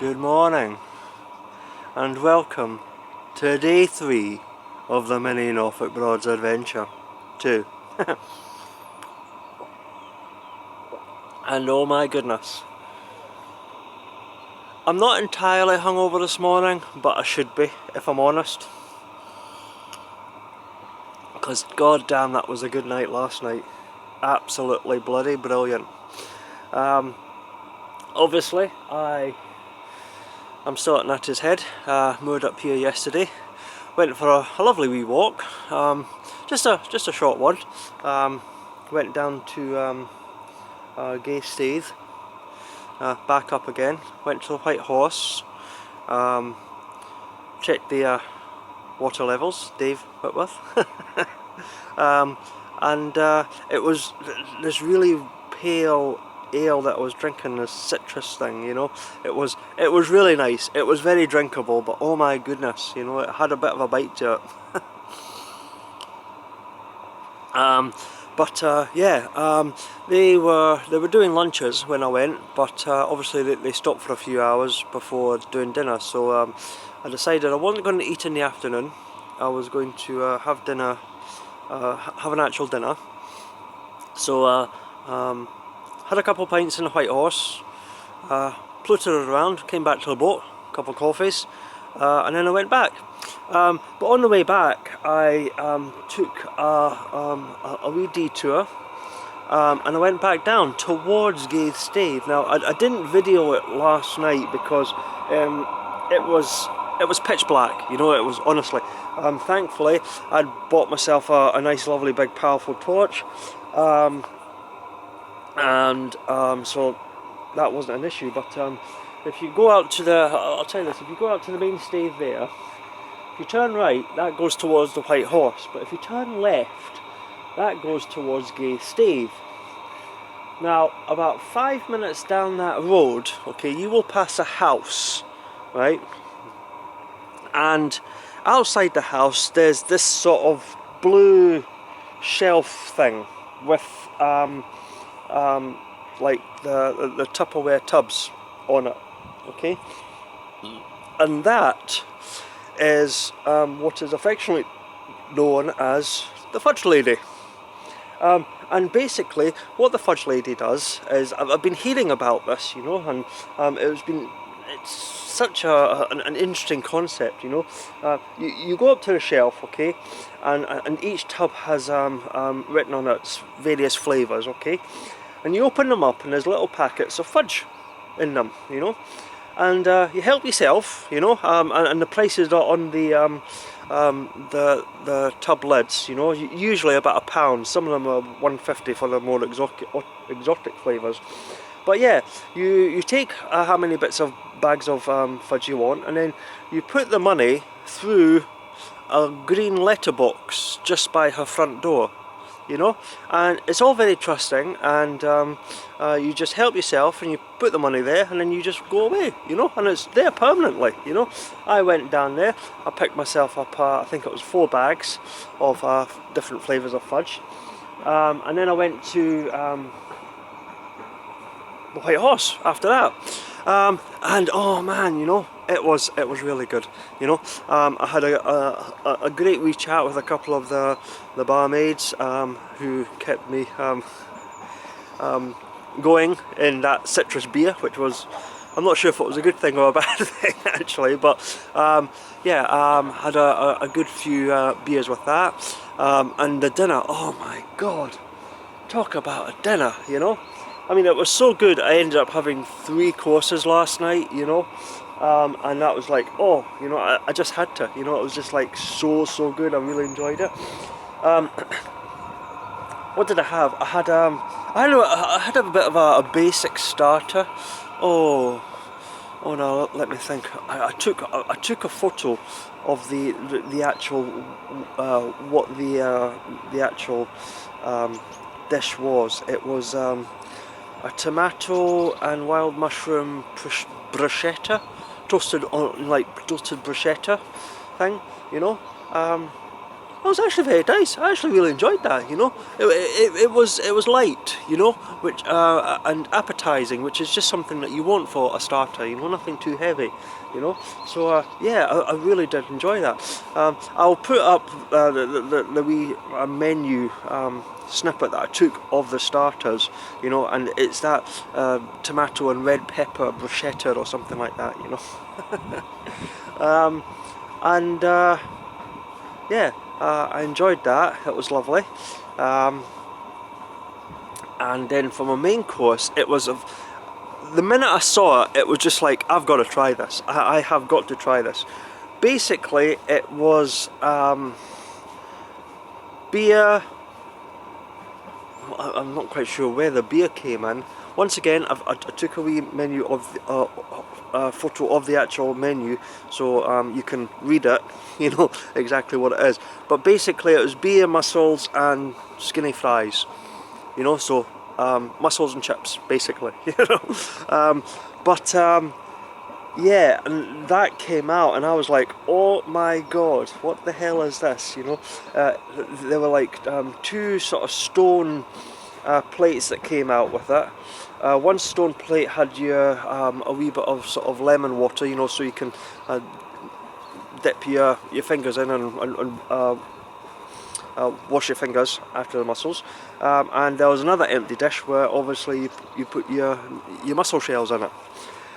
Good morning and welcome to day 3 of the mini Norfolk Broads adventure 2. And oh my goodness, I'm not entirely hungover this morning, but I should be if I'm honest, because god damn that was a good night last night. Absolutely bloody brilliant. Obviously I'm still at Neatishead. Moored up here yesterday. Went for a lovely wee walk. Just a short one. Went down to Gay Staithe. Back up again. Went to the White Horse. Checked the water levels. Dave Whitworth. And it was this really pale ale that I was drinking, this citrus thing, you know. It was really nice. It was very drinkable, but oh my goodness, you know, it had a bit of a bite to it. They were doing lunches when I went, but obviously they stopped for a few hours before doing dinner, so I decided I wasn't going to eat in the afternoon. I was going to have dinner, have an actual dinner. So had a couple of pints in the White Horse, plooted around, came back to the boat, a couple of coffees, and then I went back. But on the way back I took a wee detour, and I went back down towards Gay Staithe. Now I didn't video it last night because it was pitch black, you know. It was honestly, thankfully I'd bought myself a nice lovely big powerful torch, so that wasn't an issue. But if you go out to I'll tell you this, if you go out to the main Staithe there, if you turn right, that goes towards the White Horse, but if you turn left, that goes towards Gay Staithe. Now, about 5 minutes down that road, okay, you will pass a house, right? And outside the house, there's this sort of blue shelf thing with like the Tupperware tubs on it, okay? And that is what is affectionately known as the Fudge Lady. And basically what the Fudge Lady does is, I've been hearing about this, you know, and it's such an interesting concept, you know. You go up to the shelf, okay, and each tub has written on it various flavours, okay, and you open them up and there's little packets of fudge in them, you know, and you help yourself, you know, and the prices are on the tub lids, you know, usually about £1. Some of them are £1.50 for the more exotic flavours. But yeah, you take how many bags of fudge you want, and then you put the money through a green letterbox just by her front door, you know, and it's all very trusting, and you just help yourself and you put the money there and then you just go away, you know, and it's there permanently, you know. I went down there, I picked myself up, I think it was 4 bags of different flavours of fudge, and then I went to the White Horse after that, and oh man, you know, it was really good, you know. I had a great wee chat with a couple of the barmaids who kept me going in that citrus beer, which was, I'm not sure if it was a good thing or a bad thing actually, but had a good few beers with that, and the dinner, oh my god, talk about a dinner, you know. I mean, it was so good, I ended up having 3 courses last night, you know, and that was like, oh, you know, I just had to, you know, it was just like so good, I really enjoyed it. What did I have? I had a bit of a basic starter. Oh no, let me think. I took a photo of the actual what the actual dish was. It was a tomato and wild mushroom bruschetta, toasted bruschetta thing, you know. it was actually very nice. I actually really enjoyed that, you know. It was light, you know, which and appetizing, which is just something that you want for a starter, you know, nothing too heavy, you know. So yeah, I really did enjoy that. I'll put up the wee menu snippet that I took of the starters, you know, and it's that tomato and red pepper bruschetta or something like that, you know. And yeah, I enjoyed that. It was lovely. And then for my main course, it was the minute I saw it, it was just like, I've got to try this. I have got to try this. Basically, it was beer. I'm not quite sure where the beer came in. Once again, I took a wee menu of photo of the actual menu, so you can read it, you know, exactly what it is. But basically, it was beer, mussels, and skinny fries, you know. So mussels and chips, basically, you know. Yeah, and that came out, and I was like, oh my god, what the hell is this, you know? There were like two sort of stone plates that came out with it. One stone plate had your a wee bit of sort of lemon water, you know, so you can dip your fingers in and wash your fingers after the mussels. And there was another empty dish where obviously you put your mussel shells in it.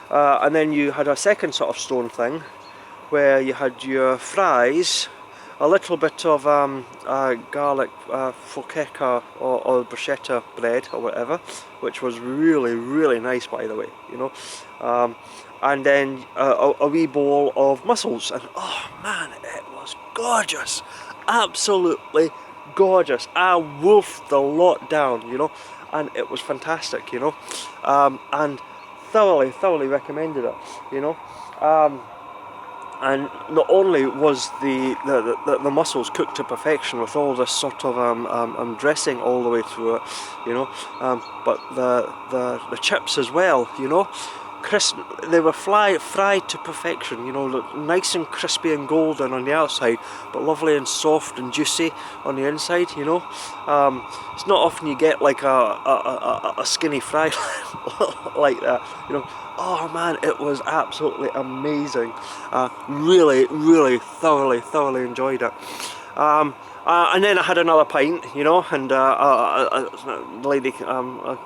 And then you had a second sort of stone thing where you had your fries, a little bit of garlic focaccia or bruschetta bread or whatever, which was really nice, by the way, you know. And then a wee bowl of mussels, and oh man, it was gorgeous, absolutely gorgeous. I wolfed the lot down, you know, and it was fantastic, you know. And thoroughly recommended it, you know. And not only was the mussels cooked to perfection with all this sort of dressing all the way through it, you know, but the chips as well, you know, crisp. They were fried to perfection, you know, nice and crispy and golden on the outside, but lovely and soft and juicy on the inside, you know. It's not often you get like a skinny fry like that, you know. Oh man, it was absolutely amazing. Really thoroughly enjoyed it. And then I had another pint, you know, and the lady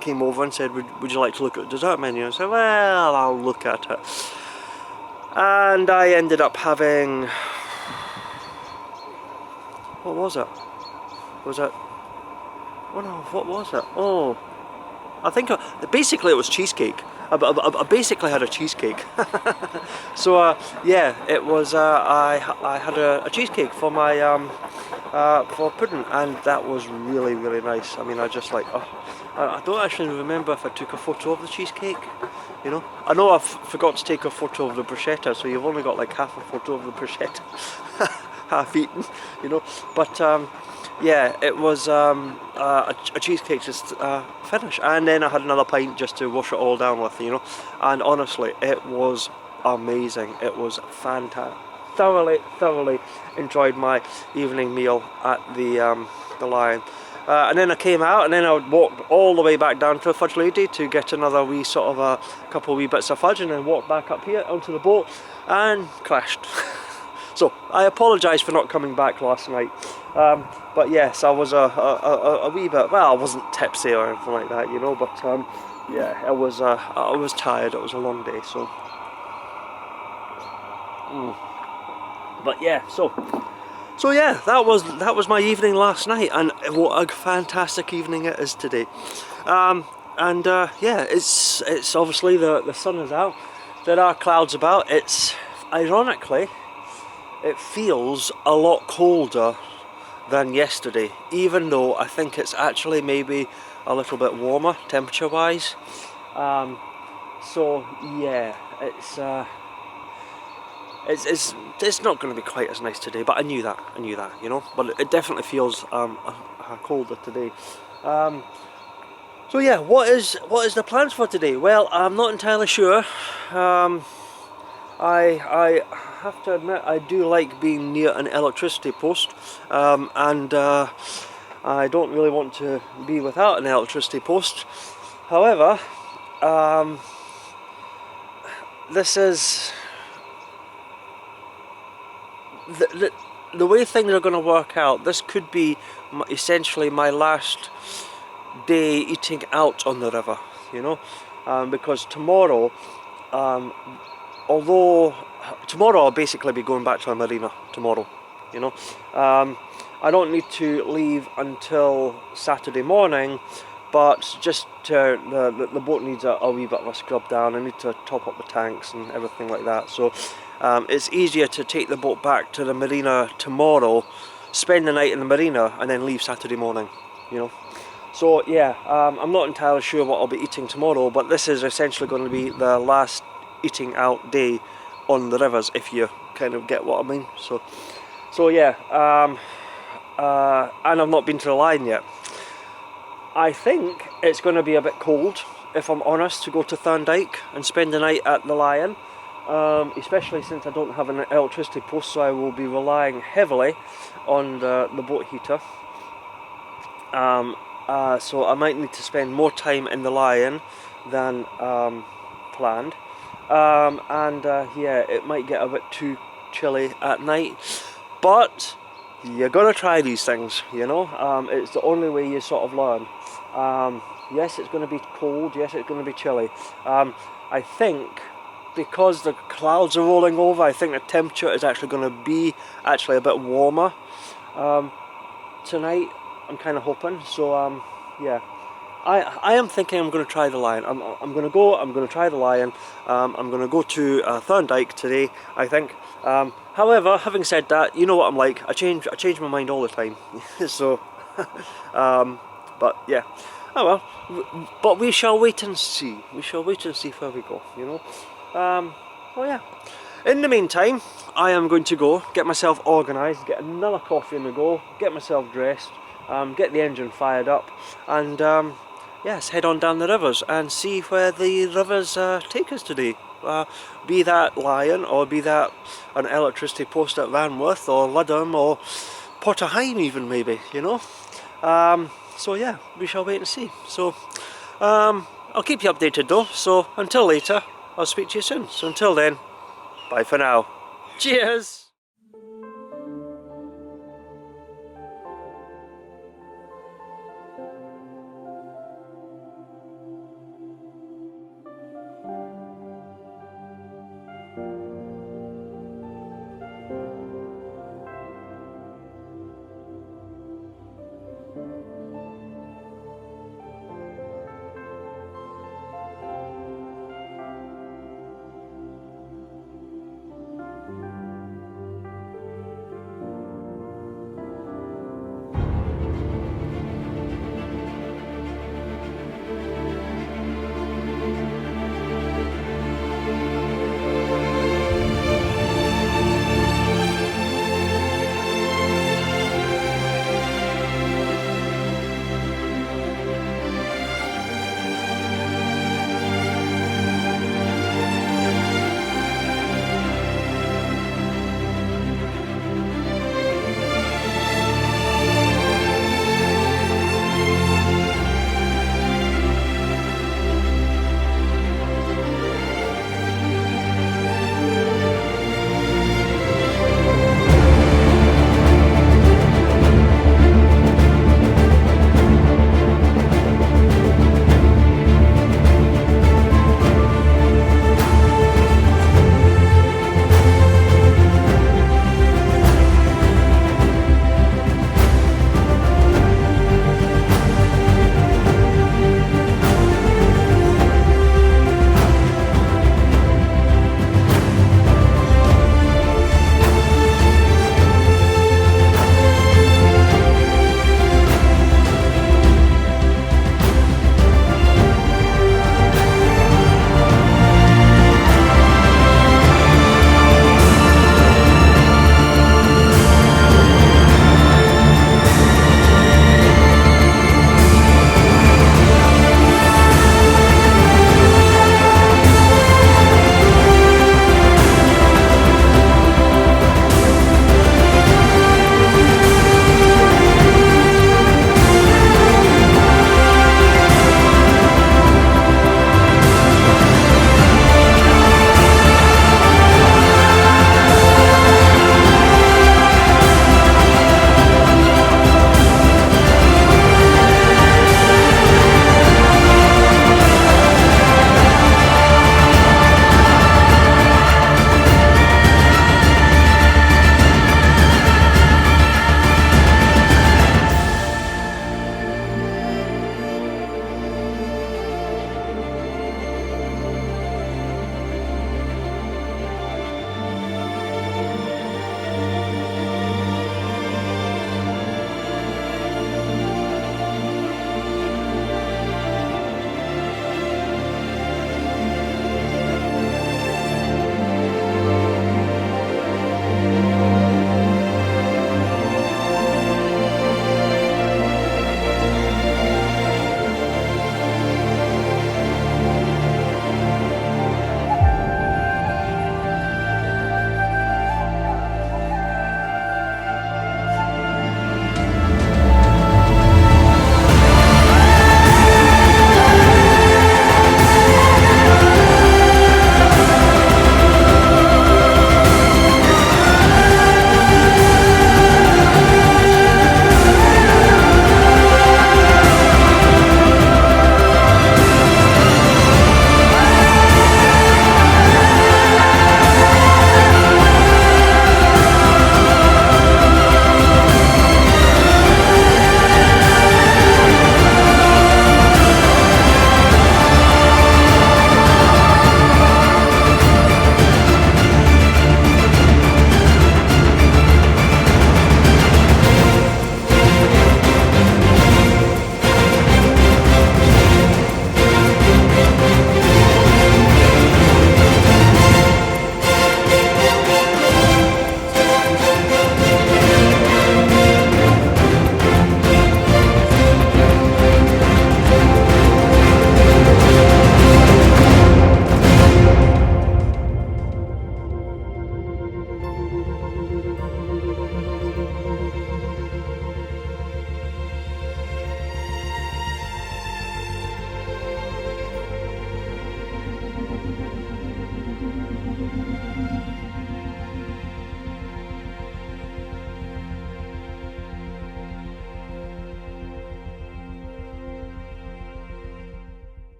came over and said, would you like to look at the dessert menu? I said, well, I'll look at it. And I ended up having... What was it? Was it... Oh no, what was it? Oh, I think... basically it was cheesecake. I basically had a cheesecake. So yeah, it was. I had a cheesecake for my for pudding, and that was really nice. I mean, I just like. Oh, I don't actually remember if I took a photo of the cheesecake. You know, I know I forgot to take a photo of the bruschetta, so you've only got like half a photo of the bruschetta, half eaten. You know, but. Yeah, it was a cheesecake just finished, and then I had another pint just to wash it all down with, you know. And honestly, it was amazing. It was fantastic. Thoroughly enjoyed my evening meal at the Lion. And then I came out, and then I walked all the way back down to the Fudge Lady to get another wee sort of a couple of wee bits of fudge, and then walked back up here onto the boat and crashed. So I apologise for not coming back last night, but yes, I was a wee bit, well, I wasn't tipsy or anything like that, you know, but yeah, I was tired. It was a long day, so but yeah, so yeah, that was my evening last night, and what a fantastic evening it is today. And yeah, it's obviously the sun is out. There are clouds about. It's ironically, it feels a lot colder than yesterday, even though I think it's actually maybe a little bit warmer temperature wise. So yeah, it's not going to be quite as nice today, but I knew that, you know. But it definitely feels colder today. So yeah, what is the plans for today? Well, I'm not entirely sure. I have to admit I do like being near an electricity post, and I don't really want to be without an electricity post. However, this is the way things are going to work out. This could be essentially my last day eating out on the river, you know, because tomorrow, although tomorrow I'll basically be going back to a marina tomorrow, you know. I don't need to leave until Saturday morning, but just the boat needs a wee bit of a scrub down. I need to top up the tanks and everything like that, so it's easier to take the boat back to the marina tomorrow, spend the night in the marina, and then leave Saturday morning, you know. So yeah, I'm not entirely sure what I'll be eating tomorrow, but this is essentially going to be the last eating out day on the rivers, if you kind of get what I mean. So yeah, and I've not been to the Lion yet. I think it's going to be a bit cold, if I'm honest, to go to Thurne Dyke and spend the night at the Lion, especially since I don't have an electricity post, so I will be relying heavily on the boat heater. So I might need to spend more time in the Lion than planned, and yeah, it might get a bit too chilly at night, but you gotta try these things, you know. It's the only way you sort of learn. Yes, it's going to be cold, yes, it's going to be chilly. I think because the clouds are rolling over, I think the temperature is actually going to be a bit warmer tonight. I'm kind of hoping. So yeah, I am thinking I'm going to try the Lion. I'm going to try the Lion. I'm going to go to Thurne Dyke today, I think. However, having said that, you know what I'm like. I change my mind all the time. So, but yeah. Oh well. But we shall wait and see. We shall wait and see where we go. You know. Oh yeah. In the meantime, I am going to go get myself organised, get another coffee in the go, get myself dressed, get the engine fired up, and yes, head on down the rivers and see where the rivers take us today. Be that Lion, or be that an electricity post at Ranworth, or Ludham, or Porterheim even, maybe, you know. So yeah, we shall wait and see. So I'll keep you updated though, so until later, I'll speak to you soon. So until then, bye for now. Cheers!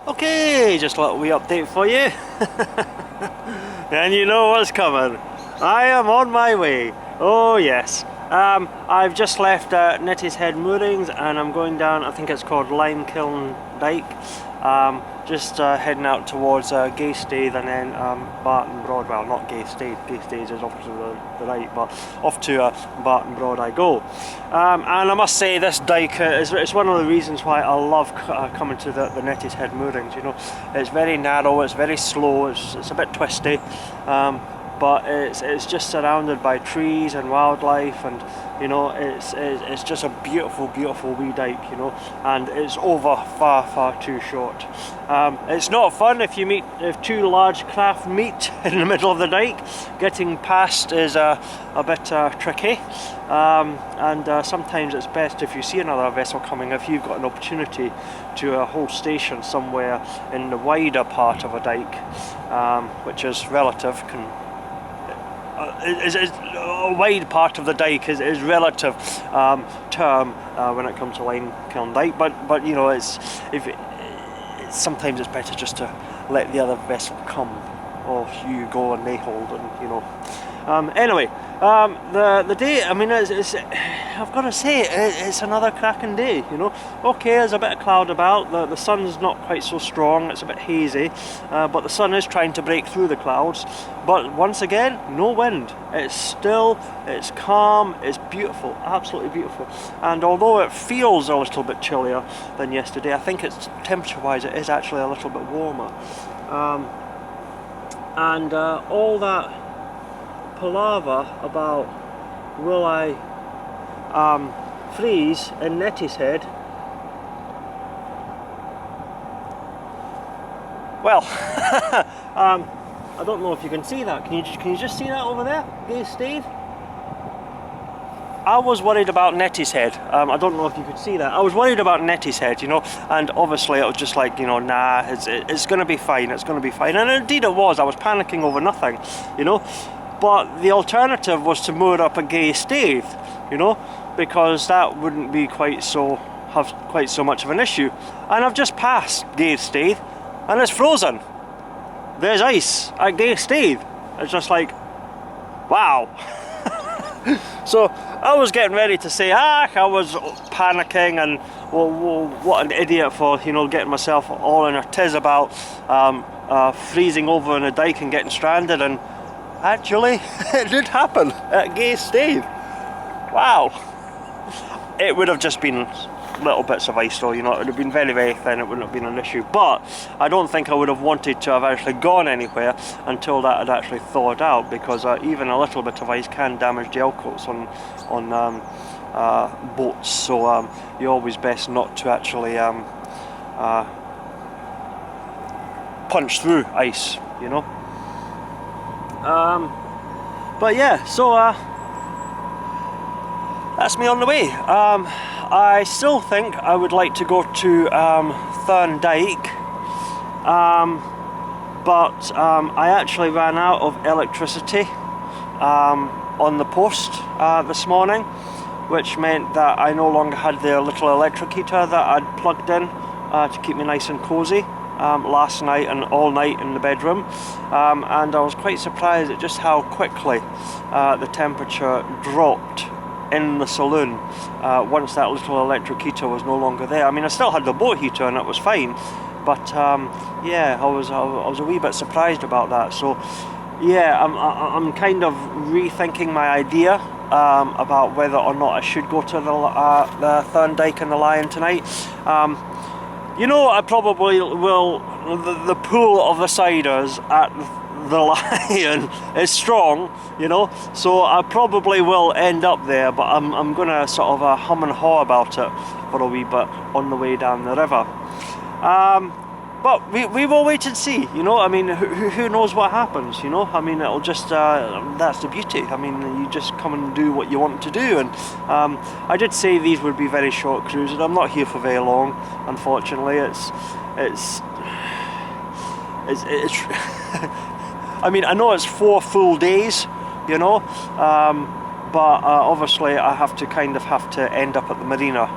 Okay, just a little wee update for you. And you know what's coming. I am on my way. Oh yes. I've just left Neatishead moorings and I'm going down, I think it's called Limekiln Dyke. Just heading out towards Gaystade and then Barton Broad. Well, not Gaystade, Gaystade is off to the right, but off to Barton Broad I go. And I must say this dyke it's one of the reasons why I love coming to the Neatishead moorings. You know, it's very narrow, it's very slow, it's a bit twisty. But it's just surrounded by trees and wildlife, and you know it's just a beautiful wee dyke, you know, and it's over far too short. It's not fun if two large craft meet in the middle of the dyke. Getting past is a bit tricky, and sometimes it's best if you see another vessel coming, if you've got an opportunity to hold station somewhere in the wider part of a dyke, which is relative. A wide part of the dyke is relative term when it comes to Limekiln Dyke, but you know sometimes it's better just to let the other vessel come, or you go and they hold, and you know. Anyway, the day, I mean, I've got to say, it's another cracking day, you know. Okay, there's a bit of cloud about, the sun's not quite so strong, it's a bit hazy, but the sun is trying to break through the clouds. But once again, no wind. It's still, it's calm, it's beautiful, absolutely beautiful. And although it feels a little bit chillier than yesterday, I think it's temperature-wise, it is actually a little bit warmer. And all that palaver about will I freeze in Neatishead, well, I don't know if you can see that. Can you just see that over there, Steve? I was worried about Neatishead. I don't know if you could see that. I was worried about Neatishead, you know, and obviously it was just like, you know, nah, it's going to be fine, it's going to be fine. And indeed it was. I was panicking over nothing, you know. But the alternative was to moor up at Gaystade, you know, because that wouldn't be have quite so much of an issue. And I've just passed Gaystade, and it's frozen. There's ice at Gaystade. It's just like, wow. So I was getting ready to say, I was panicking and well, what an idiot for, you know, getting myself all in a tiz about freezing over in a dyke and getting stranded, and actually it did happen at Gaystade. Wow. It would have just been little bits of ice though, you know, it would have been very thin, it wouldn't have been an issue, but I don't think I would have wanted to have actually gone anywhere until that had actually thawed out, because even a little bit of ice can damage gel coats on boats, so you're always best not to actually punch through ice, you know. But yeah, so that's me on the way. I still think I would like to go to Thurne Dyke, but I actually ran out of electricity on the post this morning, which meant that I no longer had the little electric heater that I'd plugged in to keep me nice and cosy last night and all night in the bedroom, and I was quite surprised at just how quickly the temperature dropped in the saloon once that little electric heater was no longer there. I mean, I still had the boat heater and it was fine, but yeah, I was a wee bit surprised about that. So yeah, I'm kind of rethinking my idea about whether or not I should go to the Thurne Dyke and the Lion tonight. You know, I probably will. The pull of the ciders at the Lion is strong, you know, so I probably will end up there, but I'm gonna sort of hum and haw about it for a wee bit on the way down the river. But we will wait and see, you know. I mean, who knows what happens, you know. I mean, it'll just that's the beauty. I mean, you just come and do what you want to do, and I did say these would be very short cruises. I'm not here for very long, unfortunately. It's I mean, I know it's 4 full days, you know, but obviously I have to end up at the marina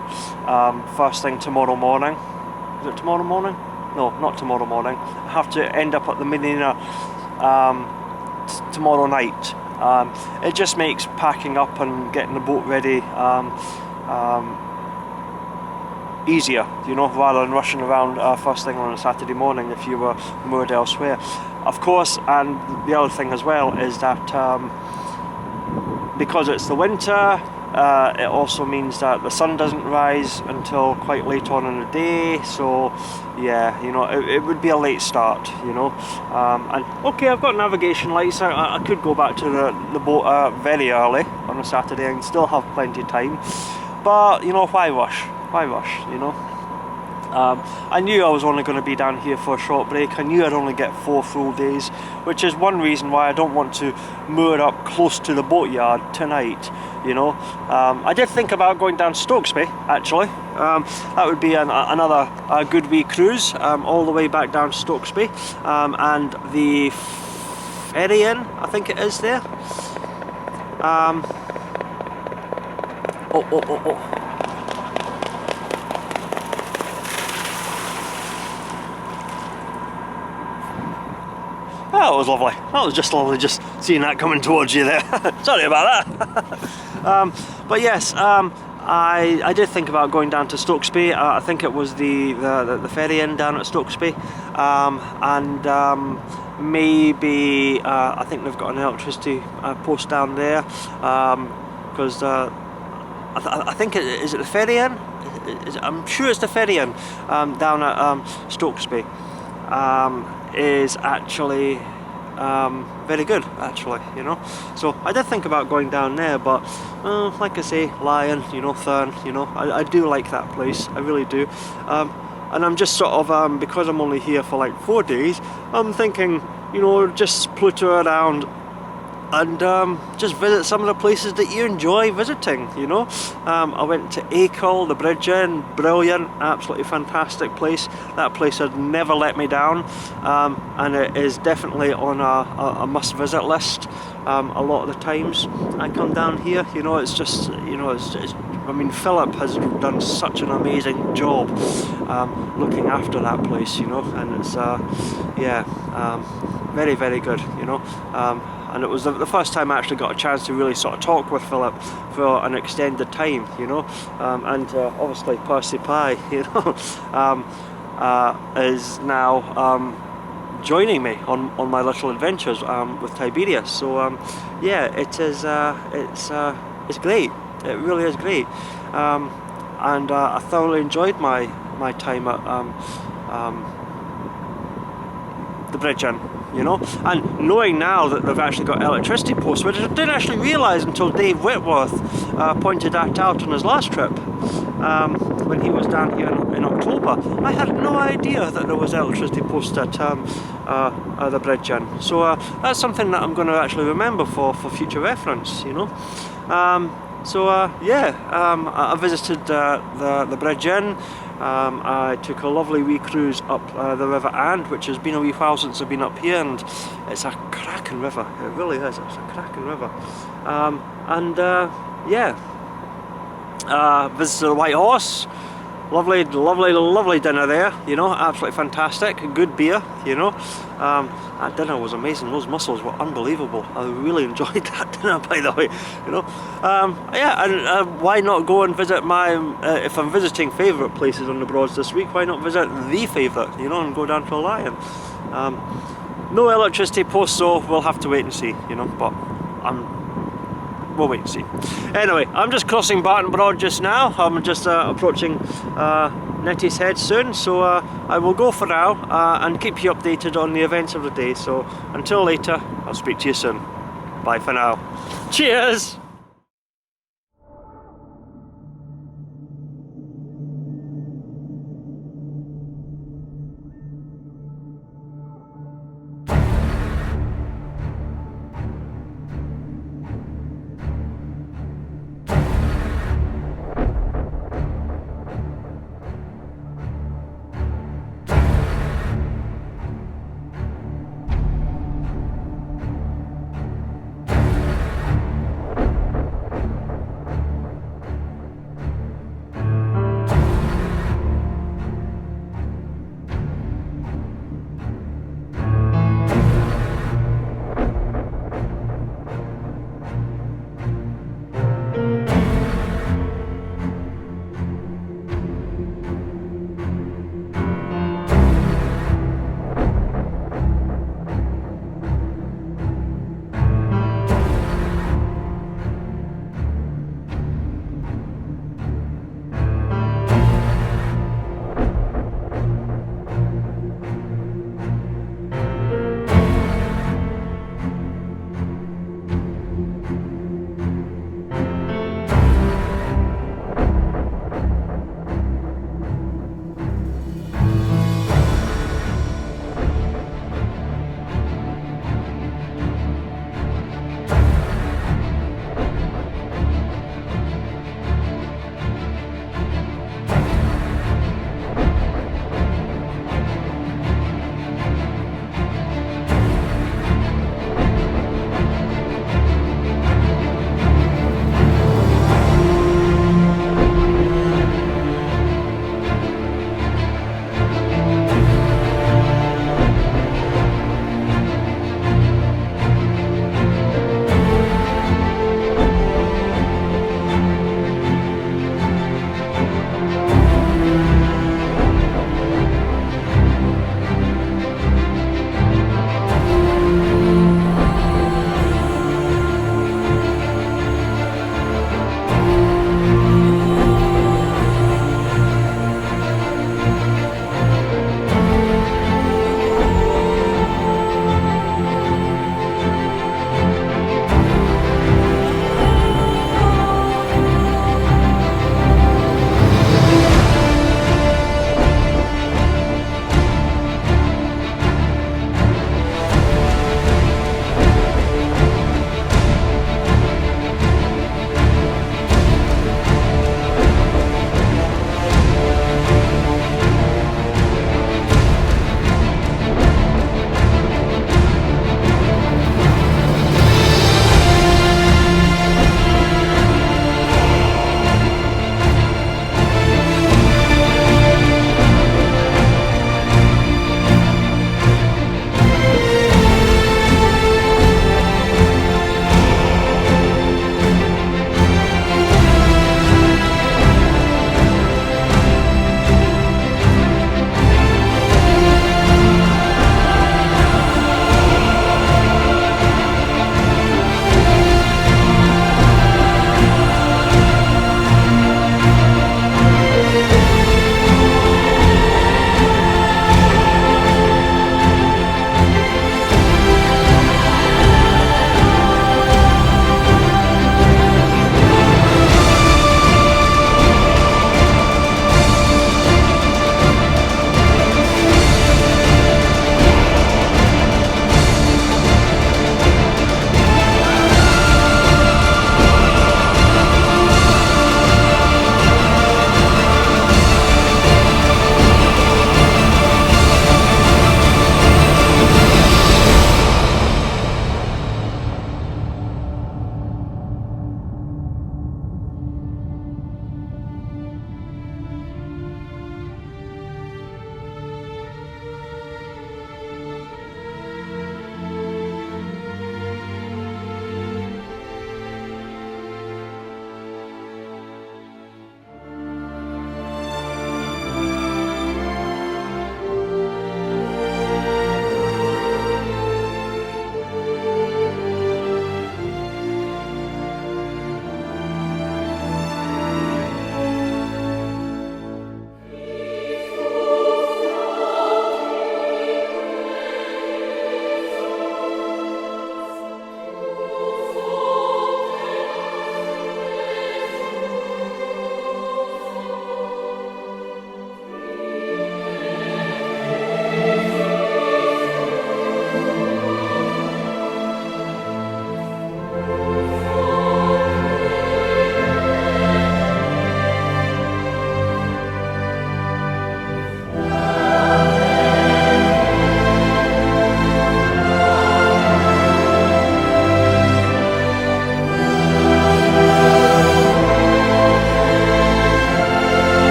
first thing tomorrow morning. Is it tomorrow morning? no, not tomorrow morning. I have to end up at the marina tomorrow night. It just makes packing up and getting the boat ready easier, you know, rather than rushing around first thing on a Saturday morning if you were moored elsewhere. Of course, and the other thing as well is that because it's the winter, it also means that the sun doesn't rise until quite late on in the day, so yeah, you know, it would be a late start, you know. And okay, I've got navigation lights. I could go back to the boat very early on a Saturday and still have plenty of time, but you know, why rush, you know. I knew I was only going to be down here for a short break. I knew I'd only get 4 full days, which is one reason why I don't want to moor up close to the boatyard tonight, you know. I did think about going down Stokesby, actually. That would be another good wee cruise, all the way back down Stokesby, and the ferry inn, I think it is there. Oh. That was lovely. That was just lovely, just seeing that coming towards you there. Sorry about that. But yes, I did think about going down to Stokesby. I think it was the ferry inn down at Stokesby, and maybe I think they've got an electricity post down there, because I think is it the ferry inn? I'm sure it's the ferry inn down at Stokesby. Is actually very good, actually, you know. So I did think about going down there, but like I say, Lion, you know, Thurne, you know, I do like that place, I really do. And I'm just sort of, because I'm only here for like 4 days, I'm thinking, you know, just splutter around and just visit some of the places that you enjoy visiting, you know. I went to Achill, the Bridge Inn, brilliant, absolutely fantastic place. That place had never let me down, and it is definitely on a must-visit list a lot of the times I come down here, you know. It's just, you know, it's I mean, Philip has done such an amazing job looking after that place, you know, and it's yeah, very, very good, you know. And it was the first time I actually got a chance to really sort of talk with Philip for an extended time, you know. And obviously Percy Pie, you know, is now joining me on my little adventures with Tiberius. So yeah, it is it's great. It really is great, and I thoroughly enjoyed my time at the Bridge Inn, you know. And knowing now that they've actually got electricity posts, which I didn't actually realise until Dave Whitworth pointed that out on his last trip when he was down here in October. I had no idea that there was electricity posts at the Bridge Inn. So that's something that I'm going to actually remember for future reference, you know. So yeah, I visited the Bridge Inn. I took a lovely wee cruise up the River Bure, which has been a wee while since I've been up here, and it's a cracking river. It really is. It's a cracking river. And yeah, visited the White Horse. Lovely dinner there, you know, absolutely fantastic, good beer, you know. That dinner was amazing, those mussels were unbelievable. I really enjoyed that dinner, by the way, you know. Yeah, and why not go and visit my, if I'm visiting favourite places on the Broads this week, why not visit the favourite, you know, and go down to a Lion. No electricity post, so we'll have to wait and see, you know, but we'll wait and see. Anyway, I'm just crossing Barton Broad just now. I'm just approaching Neatishead soon, so I will go for now and keep you updated on the events of the day. So until later, I'll speak to you soon. Bye for now. Cheers!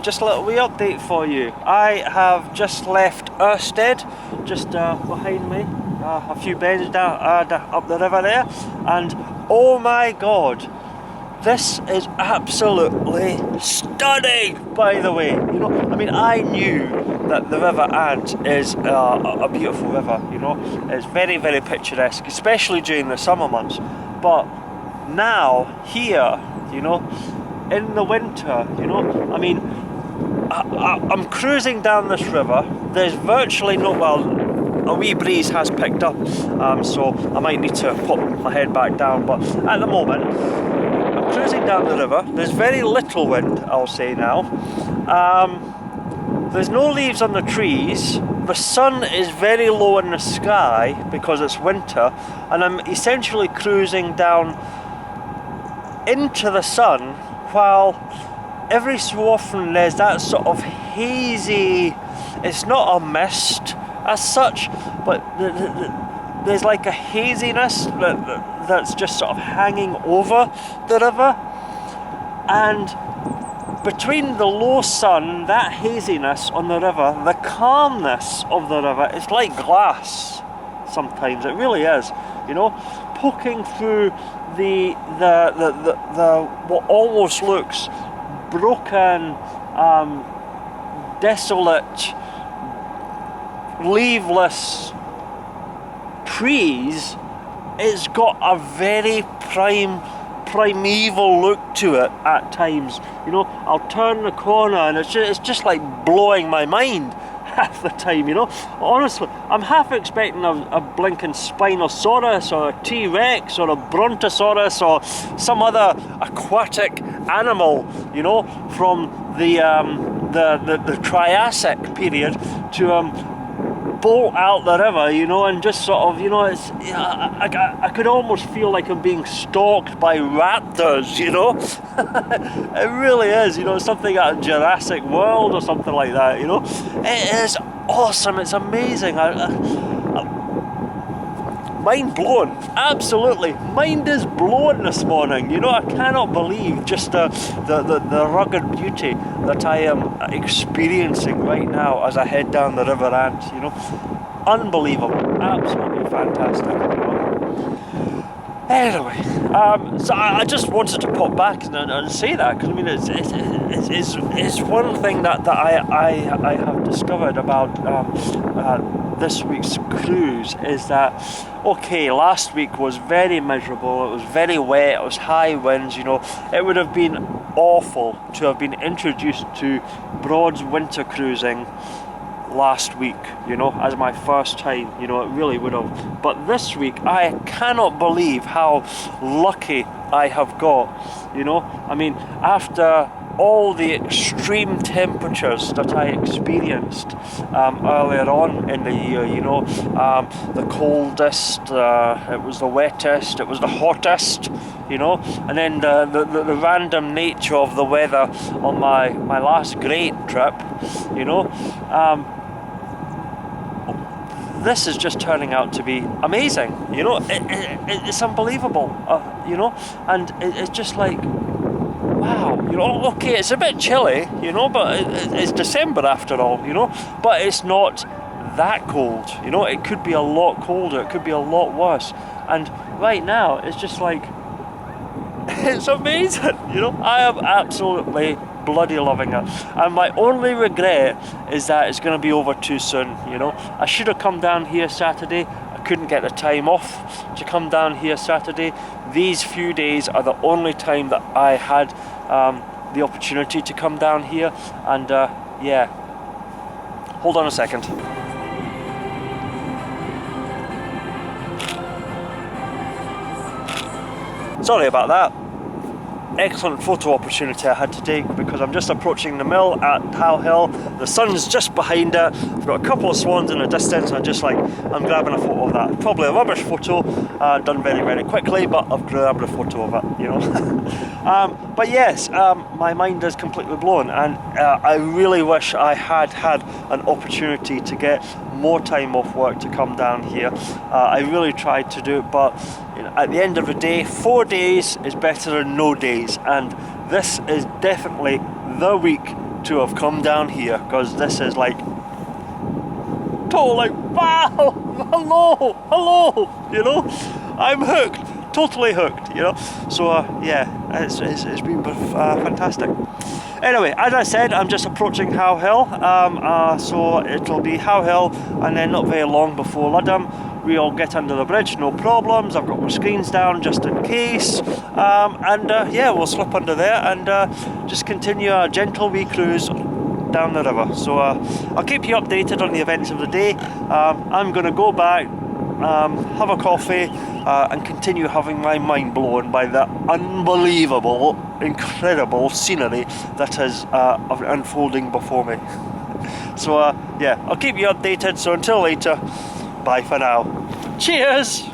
just a little wee update for you. I have just left Erstead, just behind me, a few bends down, up the river there, and oh my god, this is absolutely stunning, by the way. You know, I mean, I knew that the River Ant is a beautiful river, you know. It's very, very picturesque, especially during the summer months. But now, here, you know, in the winter, you know, I mean, I'm cruising down this river. There's virtually no, well, a wee breeze has picked up, so I might need to put my head back down, but at the moment, I'm cruising down the river. There's very little wind, I'll say now. There's no leaves on the trees. The sun is very low in the sky because it's winter, and I'm essentially cruising down into the sun, while every so often there's that sort of hazy, it's not a mist as such, but there's like a haziness that's just sort of hanging over the river, and between the low sun, that haziness on the river, the calmness of the river, it's like glass sometimes, it really is, you know, poking through the what almost looks broken, desolate, leaveless trees. It's got a very primeval look to it at times. You know, I'll turn the corner and it's just like blowing my mind half the time, you know. Honestly, I'm half expecting a blinking Spinosaurus or a T-Rex or a Brontosaurus or some other aquatic animal, you know, from the Triassic period to bolt out the river, you know, and just sort of, you know, it's, I could almost feel like I'm being stalked by raptors, you know. It really is, you know, something out of Jurassic World or something like that, you know. It is awesome, it's amazing. Mind blown, absolutely. Mind is blown this morning. You know, I cannot believe just the rugged beauty that I am experiencing right now as I head down the River Ant. You know, unbelievable, absolutely fantastic. You know? Anyway, so I just wanted to pop back and say that, because I mean it's one thing that I have discovered about this week's cruise is that, okay, last week was very miserable, it was very wet, it was high winds, you know. It would have been awful to have been introduced to Broad's winter cruising last week, you know, as my first time, you know, it really would have. But this week, I cannot believe how lucky I have got, you know. I mean, after all the extreme temperatures that I experienced earlier on in the year, you know, the coldest, it was the wettest, it was the hottest, you know, and then the random nature of the weather on my last great trip, you know, this is just turning out to be amazing, you know. It's unbelievable, you know, and it's just like, wow, you know, okay, it's a bit chilly, you know, but it's December after all, you know, but it's not that cold, you know. It could be a lot colder, it could be a lot worse, and right now it's just like, it's amazing, you know. I am absolutely bloody loving it, and my only regret is that it's going to be over too soon, you know. I should have come down here Saturday. I couldn't get the time off to come down here Saturday. These few days are the only time that I had the opportunity to come down here, and yeah, hold on a second. Sorry about that. Excellent photo opportunity I had to take, because I'm just approaching the mill at How Hill. The sun's just behind it. I've got a couple of swans in the distance, and I'm grabbing a photo of that. Probably a rubbish photo, done very, very quickly, but I've grabbed a photo of it, you know. But yes, my mind is completely blown, and I really wish I had an opportunity to get more time off work to come down here. I really tried to do it, but you know, at the end of the day, 4 days is better than no days, and this is definitely the week to have come down here, because this is like total like, wow, hello, you know, I'm hooked, totally hooked, you know. So yeah, it's been fantastic. Anyway, as I said, I'm just approaching How Hill, so it'll be How Hill and then not very long before Ludham. We'll get under the bridge, no problems. I've got my screens down just in case, and yeah, we'll slip under there and just continue a gentle wee cruise down the river. So I'll keep you updated on the events of the day. I'm going to go back, have a coffee, and continue having my mind blown by the unbelievable, incredible scenery that is unfolding before me. So yeah, I'll keep you updated. So until later, bye for now. Cheers!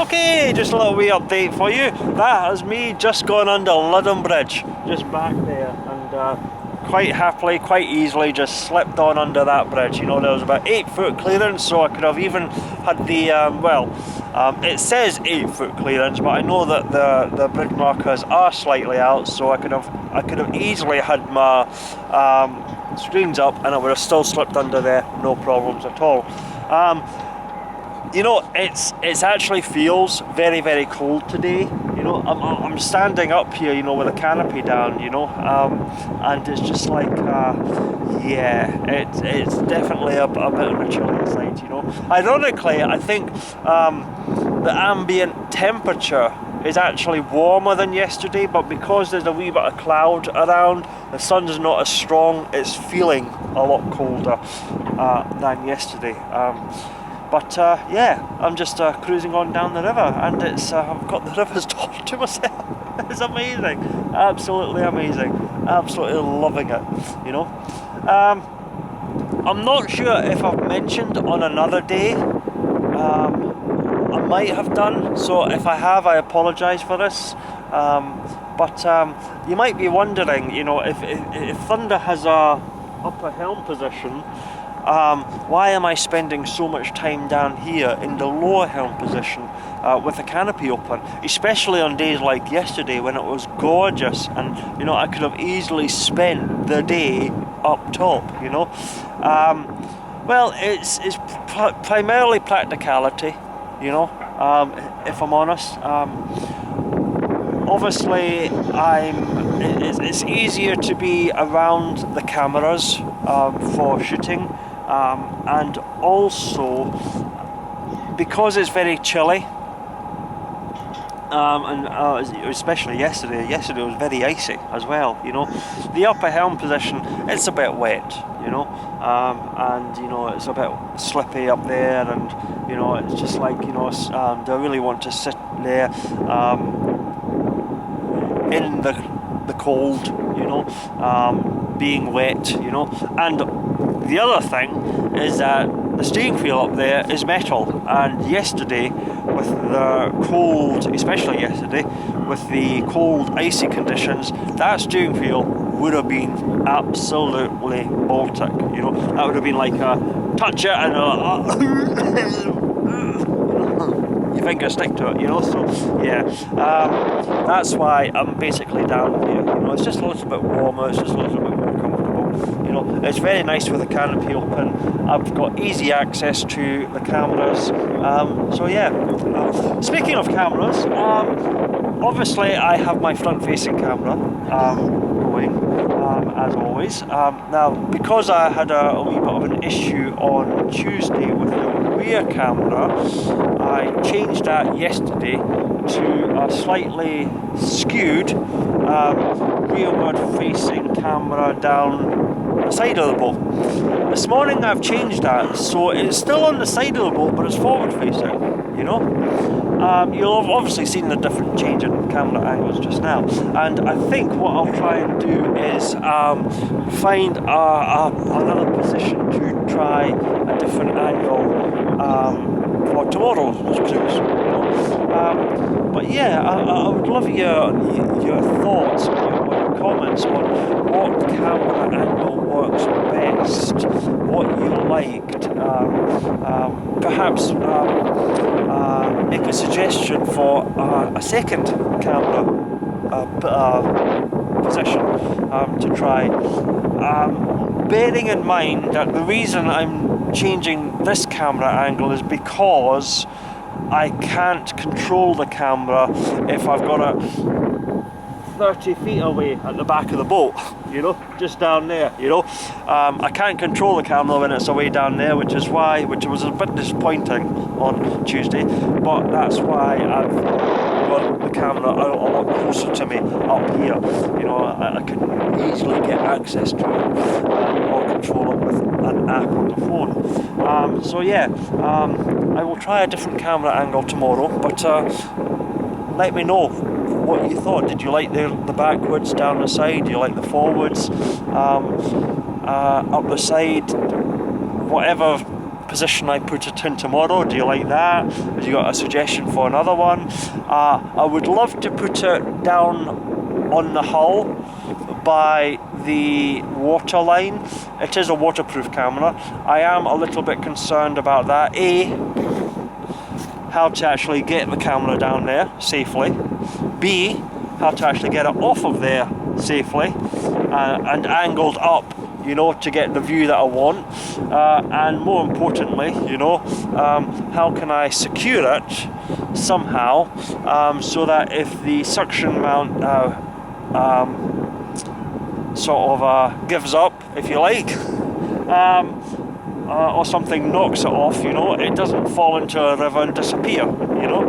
Okay, just a little wee update for you. That is me just gone under Ludham Bridge, just back there, and quite happily, quite easily just slipped on under that bridge. You know, there was about 8 foot clearance, so I could have even had the, it says 8 foot clearance, but I know that the bridge markers are slightly out, so I could have easily had my screens up and I would have still slipped under there, no problems at all. you know, it's actually feels very, very cold today. You know, I'm standing up here, you know, with a canopy down, you know, and it's just like, yeah, it's definitely a bit on the chilly side, you know. Ironically, I think the ambient temperature is actually warmer than yesterday, but because there's a wee bit of cloud around, the sun's not as strong, it's feeling a lot colder than yesterday. But yeah, I'm just cruising on down the river, and it's I've got the river's all to myself. It's amazing, absolutely amazing, absolutely loving it. You know, I'm not sure if I've mentioned on another day. I might have done, so if I have, I apologise for this. But you might be wondering, you know, if Thunder has a upper helm position. Why am I spending so much time down here in the lower helm position with the canopy open, especially on days like yesterday when it was gorgeous, and you know, I could have easily spent the day up top, you know. Well, it's primarily practicality, you know, if I'm honest. Obviously, it's easier to be around the cameras for shooting. And also because it's very chilly, and especially yesterday was very icy as well, you know. The upper helm position, it's a bit wet, you know, and you know, it's a bit slippy up there, and you know, it's just like, you know, do I really want to sit there in the cold, you know, being wet, you know. And the other thing is that the steering wheel up there is metal, and yesterday with the cold, especially yesterday with the cold icy conditions, that steering wheel would have been absolutely Baltic, you know. That would have been like a touch it and your fingers stick to it, you know. So yeah, that's why I'm basically down here, you know. It's just a little bit warmer, it's just a little bit more comfortable. You know, it's very nice with the canopy open. I've got easy access to the cameras. So yeah. Speaking of cameras, obviously I have my front-facing camera going, as always. Now, because I had a wee bit of an issue on Tuesday with the rear camera, I changed that yesterday to a slightly skewed rearward-facing camera down the side of the boat. This morning I've changed that, so it's still on the side of the boat, but it's forward facing, you know. You'll have obviously seen the different change in camera angles just now, and I think what I'll try and do is find another position to try a different angle for tomorrow's cruise, you know. But yeah, I would love your thoughts, your comments on what camera angle works best, what you liked, perhaps make a suggestion for a second camera position to try. Bearing in mind that the reason I'm changing this camera angle is because I can't control the camera if I've got it 30 feet away at the back of the boat, you know, just down there, you know. I can't control the camera when it's away down there, which was a bit disappointing on Tuesday, but that's why I've got the camera a lot closer to me up here, you know. I can easily get access to it or control it with an app on the phone. So yeah, I will try a different camera angle tomorrow, but let me know what you thought. Did you like the backwards down the side? Do you like the forwards up the side? Whatever position I put it in tomorrow, do you like that? Have you got a suggestion for another one? I would love to put it down on the hull by the water line. It is a waterproof camera. I am a little bit concerned about that. How to actually get the camera down there safely. B, how to actually get it off of there safely and angled up, you know, to get the view that I want, and more importantly, you know, how can I secure it somehow, so that if the suction mount sort of gives up, if you like, or something knocks it off, you know, it doesn't fall into a river and disappear, you know,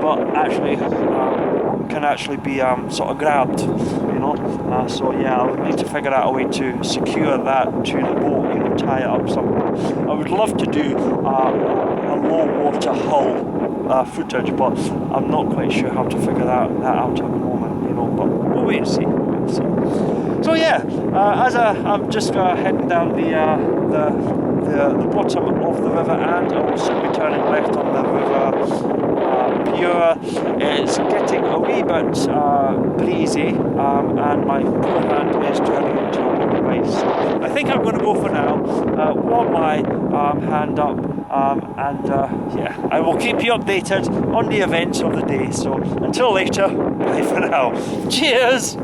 but actually can actually be sort of grabbed, you know. So yeah, I would need to figure out a way to secure that to the boat, you know, tie it up somehow. I would love to do a low water hull footage, but I'm not quite sure how to figure that out at the moment, you know, but we'll wait and see. So yeah, as I'm just heading down the bottom of the river, and I'll also be turning left on the River Bure. It's getting a wee bit breezy, and my poor hand is turning into a bit of ice. I think I'm going to go for now, warm my hand up, and yeah, I will keep you updated on the events of the day. So until later, bye for now. Cheers!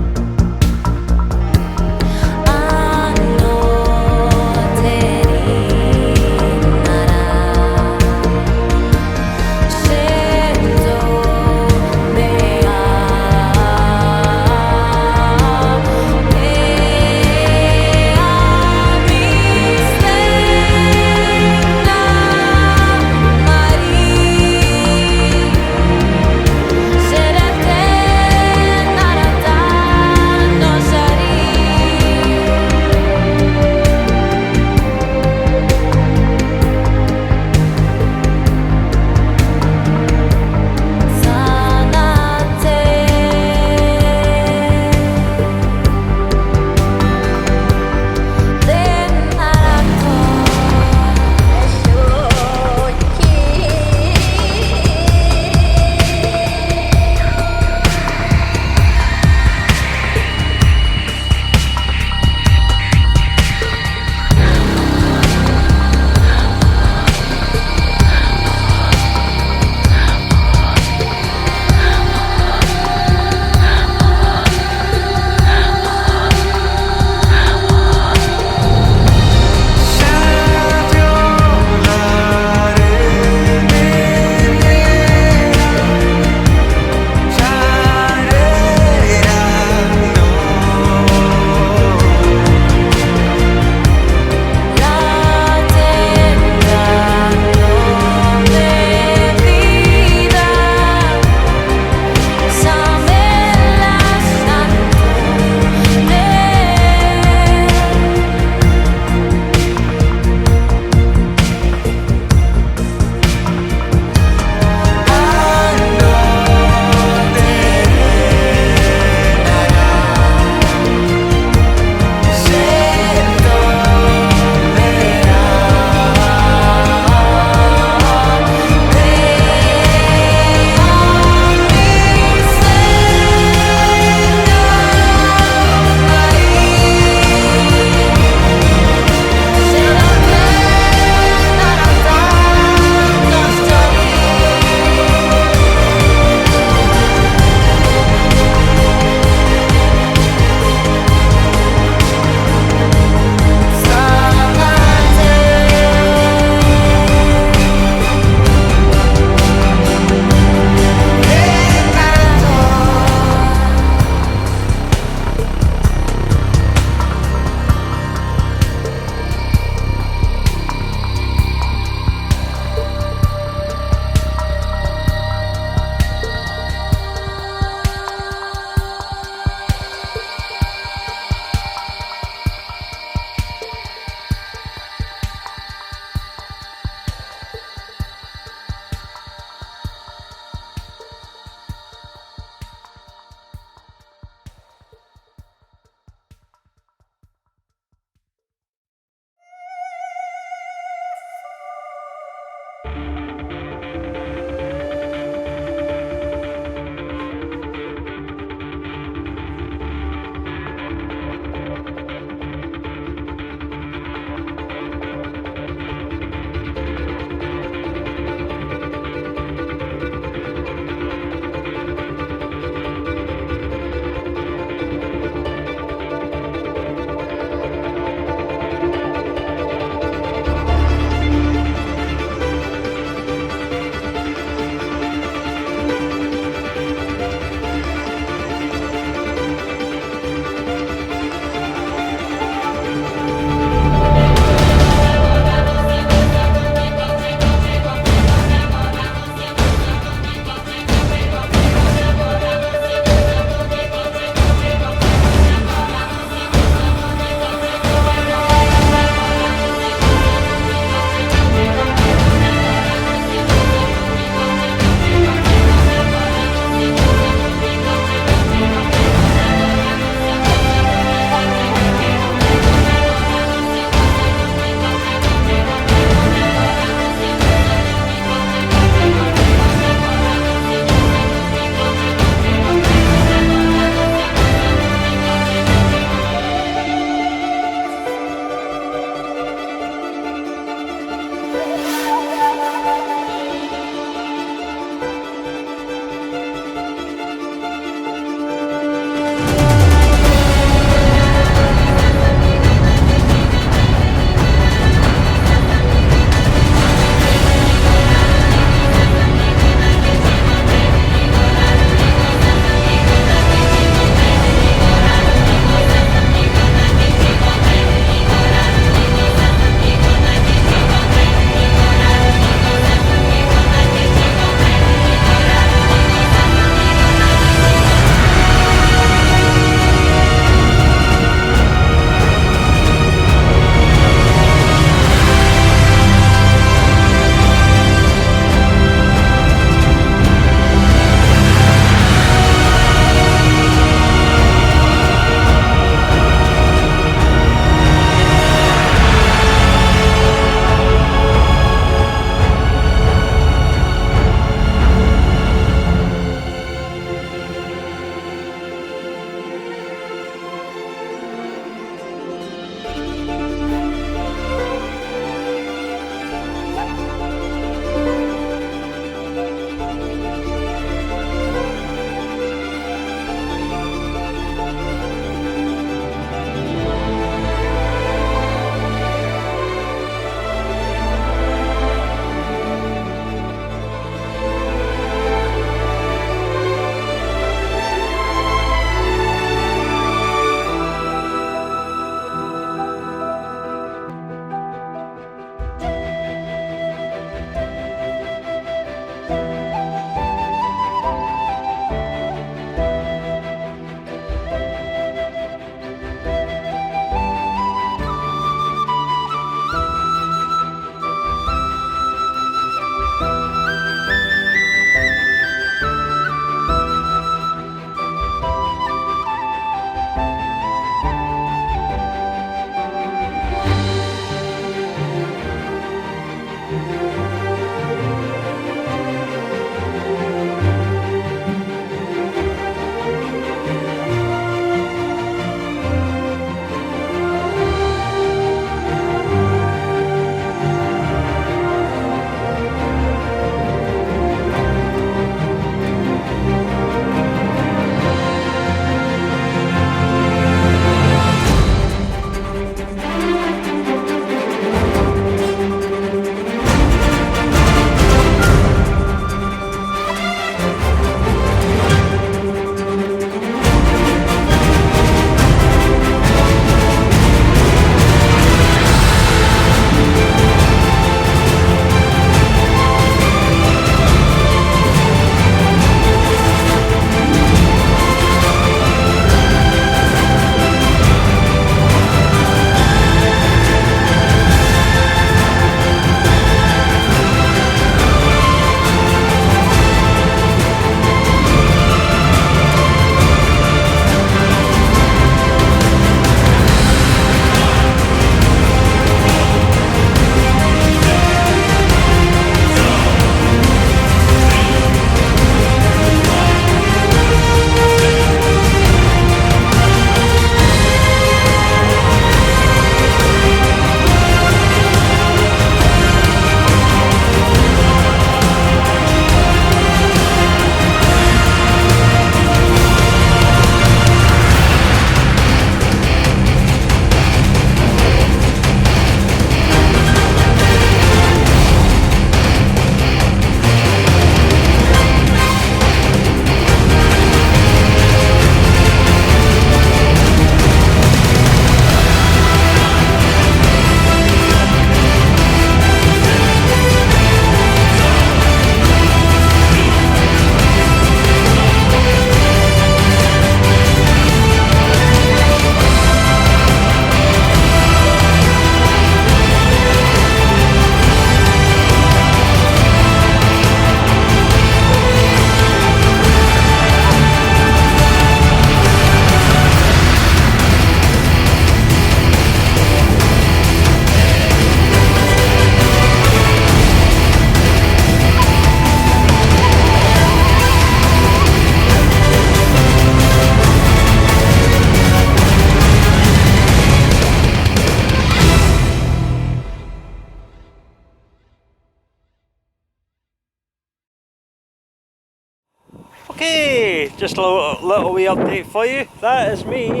Okay, just a little wee update for you. That is me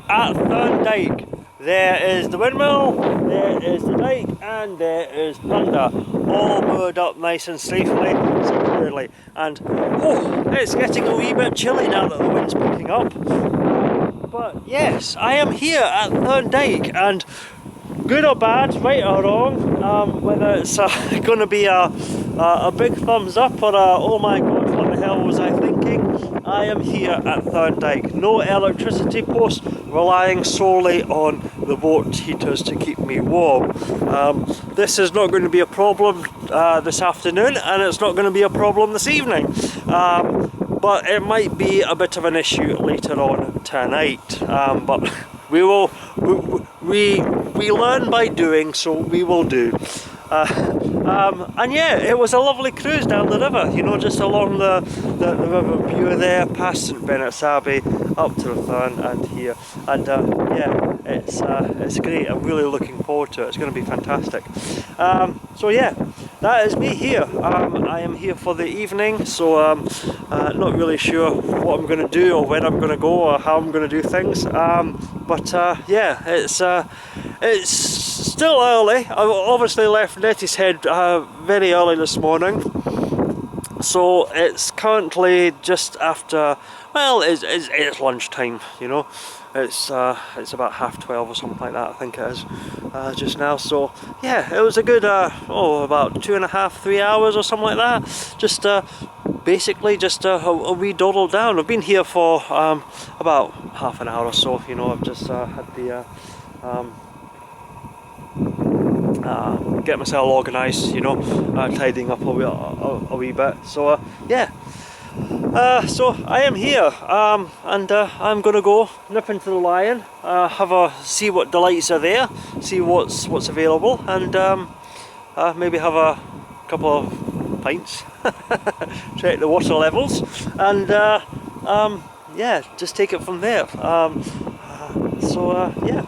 at Thurne Dyke. There is the windmill, there is the dike, and there is Thunder, all moored up nice and safely, securely. And oh, it's getting a wee bit chilly now that the wind's picking up. But yes, I am here at Thurne Dyke, and good or bad, right or wrong, whether it's going to be a big thumbs up or a oh my god, what the hell was I thinking? I am here at Thurne Dyke. No electricity post, relying solely on the boat heaters to keep me warm. This is not going to be a problem this afternoon, and it's not going to be a problem this evening. But it might be a bit of an issue later on tonight. But we will, we learn by doing, so we will do. And yeah, it was a lovely cruise down the river, you know, just along the River Bure there, past St Benet's Abbey, up to the Thurne and here. And yeah, it's great. I'm really looking forward to it. It's going to be fantastic. So yeah, that is me here. I am here for the evening, so not really sure what I'm going to do or when I'm going to go or how I'm going to do things. But yeah, it's still early. I obviously left Neatishead very early this morning, so it's currently just after. Well, it's lunchtime. You know, it's about 12:30 or something like that. I think it is just now. So yeah, it was a good about 2.5, 3 hours or something like that. Just basically just a wee dawdle down. I've been here for about half an hour or so. You know, I've just had the get myself organised, you know, tidying up a wee bit. So yeah, so I am here, and I'm gonna go nip into the Lion, see what delights are there, see what's available, and maybe have a couple of pints, check the water levels, and yeah, just take it from there. So yeah.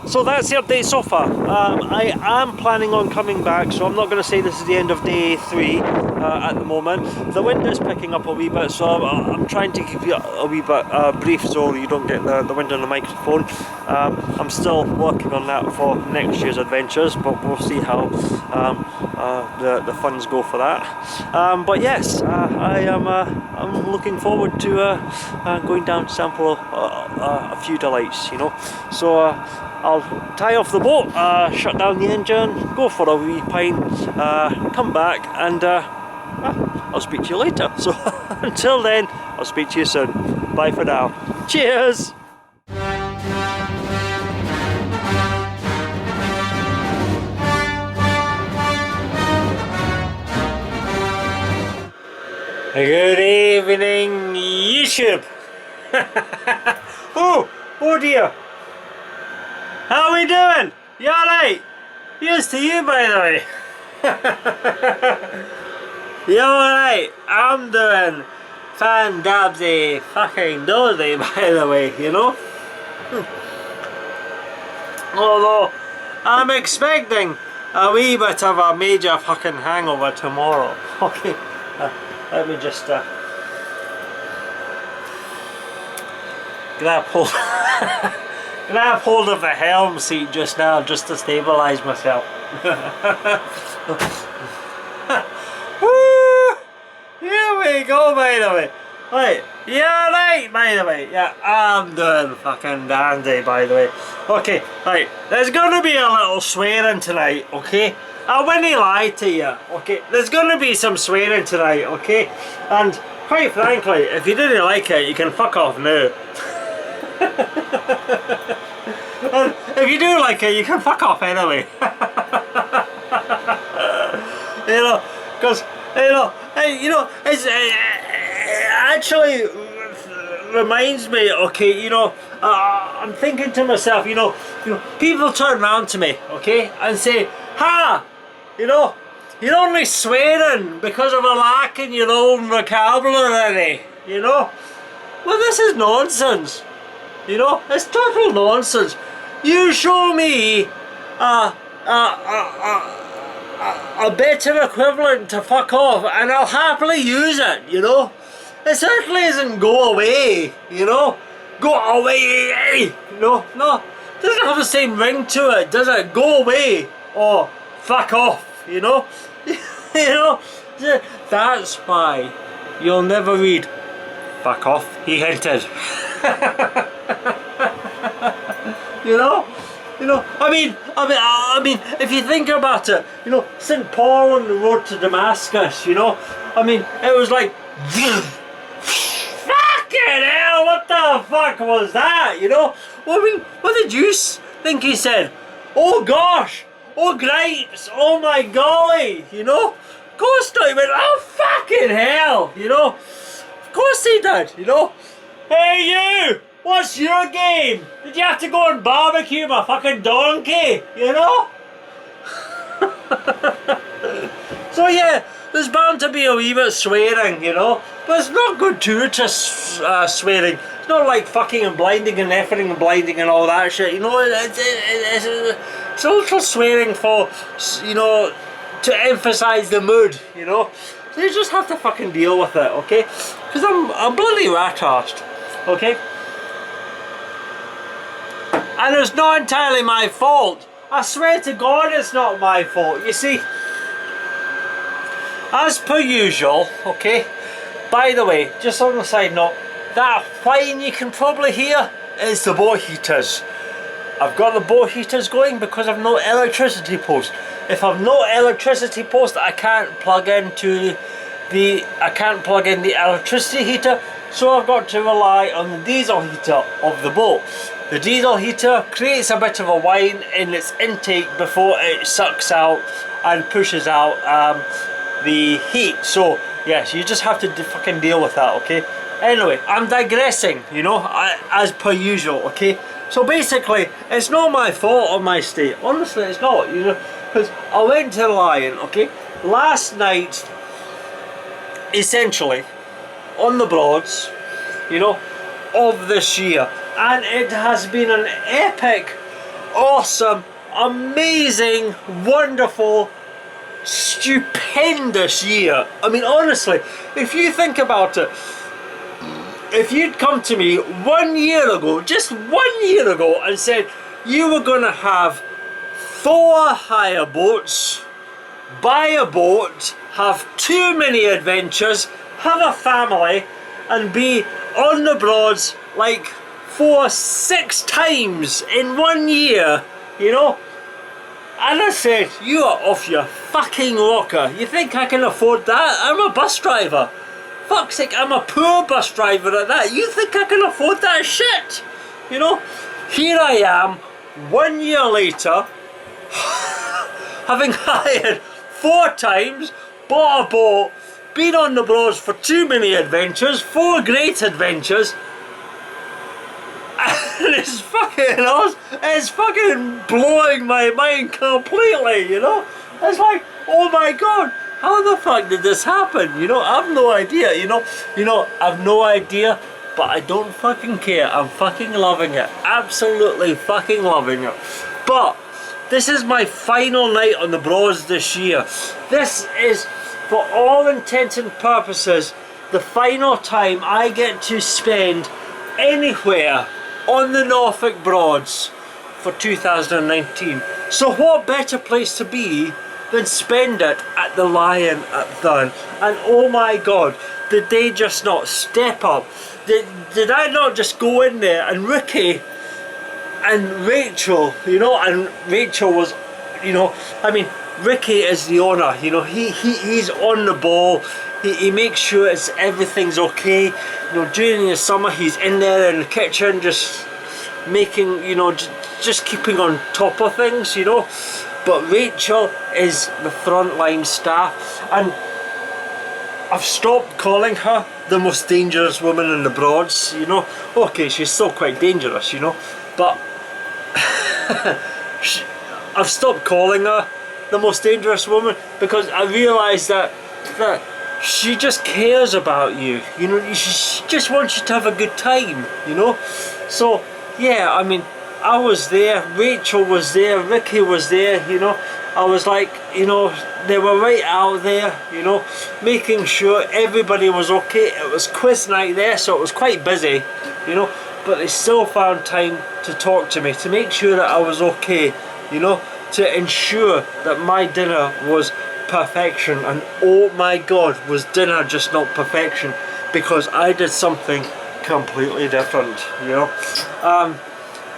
So that's the update so far. I am planning on coming back, so I'm not going to say this is the end of day 3 at the moment. The wind is picking up a wee bit, so I'm trying to keep you a wee bit brief so you don't get the wind on the microphone. I'm still working on that for next year's adventures, but we'll see how the funds go for that. But yes, I'm looking forward to going down to sample a few delights, you know. So I'll tie off the boat, shut down the engine, go for a wee pint, come back, and I'll speak to you later. So until then, I'll speak to you soon. Bye for now. Cheers! Good evening, YouTube! Oh dear! How are we doing? You alright? Here's to you, by the way. You alright? I'm doing fan-dabsy fucking dozy, by the way, you know? Although, I'm expecting a wee bit of a major fucking hangover tomorrow. Okay, let me just grab hold of the helm seat just now, just to stabilise myself. Woo! Here we go, by the way. Right, yeah, right, by the way. Yeah, I'm doing fucking dandy, by the way. Okay, right, there's gonna be a little swearing tonight, okay? I wouldn't lie to you, okay? There's gonna be some swearing tonight, okay? And quite frankly, if you didn't like it, you can fuck off now. And if you do like it, you can fuck off anyway. You know, because it's actually reminds me. Okay, you know, I'm thinking to myself, you know, people turn around to me, okay, and say, "Ha, you know, you're only swearing because of a lack in your own vocabulary." You know, well, this is nonsense. You know, it's total nonsense. You show me a a better equivalent to fuck off, and I'll happily use it, you know. It certainly isn't go away, you know. Go away, no, doesn't have the same ring to it, does it? Go away or fuck off, you know. You know, that's why you'll never read fuck off, he hinted. You know, I mean, if you think about it, you know, St. Paul on the road to Damascus, you know, I mean, it was like, fucking hell, what the fuck was that, you know? Well, I mean, what did you think he said? Oh gosh, oh gripes, oh my golly, you know? Of course not, he went, oh fucking hell, you know? Of course he did, you know? Hey you! What's your game? Did you have to go and barbecue my fucking donkey? You know? So yeah, there's bound to be a wee bit swearing, you know? But it's not good to swearing. It's not like fucking and blinding and effing and blinding and all that shit, you know? It's a little swearing for, you know, to emphasise the mood, you know? So you just have to fucking deal with it, okay? Because I'm bloody rat-arsed, okay? And it's not entirely my fault. I swear to God it's not my fault. You see, as per usual, okay, by the way, just on the side note, that whine you can probably hear is the boat heaters. I've got the boat heaters going because I've no electricity post. If I've no electricity post, I can't plug in the electricity heater, so I've got to rely on the diesel heater of the boat. The diesel heater creates a bit of a whine in its intake before it sucks out and pushes out the heat. So yes, you just have to fucking deal with that, okay? Anyway, I'm digressing, you know, as per usual, okay? So basically, it's not my fault on my state. Honestly, it's not, you know, because I went to the Lion, okay? Last night, essentially, on the Broads, you know, of this year. And it has been an epic, awesome, amazing, wonderful, stupendous year. I mean, honestly, if you think about it, if you'd come to me 1 year ago, just 1 year ago, and said you were going to have 4 hire boats, buy a boat, have 2 mini adventures, have a family, and be on the Broads like 4-6 times in 1 year, you know, and I said, you are off your fucking rocker. You think I can afford that? I'm a bus driver. Fuck's sake, I'm a poor bus driver at that. You think I can afford that shit? You know, here I am 1 year later, having hired 4 times, bought a boat, been on the Broads for 2 mini adventures, 4 great adventures. And it's fucking awesome. It's fucking blowing my mind completely, you know? It's like, oh my god, how the fuck did this happen? You know, I've no idea, you know, I've no idea, but I don't fucking care. I'm fucking loving it. Absolutely fucking loving it. But this is my final night on the Broads this year. This is, for all intents and purposes, the final time I get to spend anywhere on the Norfolk Broads for 2019. So what better place to be than spend it at the Lion at Thurne? And oh my god, did they just not step up? Did I not just go in there, and Ricky and Rachel, you know, and Rachel was, you know, I mean, Ricky is the owner, you know, he's on the ball. He makes sure everything's okay. You know, during the summer he's in there in the kitchen just making, you know, just keeping on top of things, you know. But Rachel is the frontline staff, and I've stopped calling her the most dangerous woman in the Broads, you know. Okay, she's still quite dangerous, you know, but I've stopped calling her the most dangerous woman because I realised that she just cares about you, you know. She just wants you to have a good time, you know. So yeah, I mean, I was there, Rachel was there, Ricky was there, you know. I was like, you know, they were right out there, you know, making sure everybody was okay. It was quiz night there, so it was quite busy, you know, but they still found time to talk to me, to make sure that I was okay, you know, to ensure that my dinner was perfection. And oh my god, was dinner just not perfection, because I did something completely different, you know.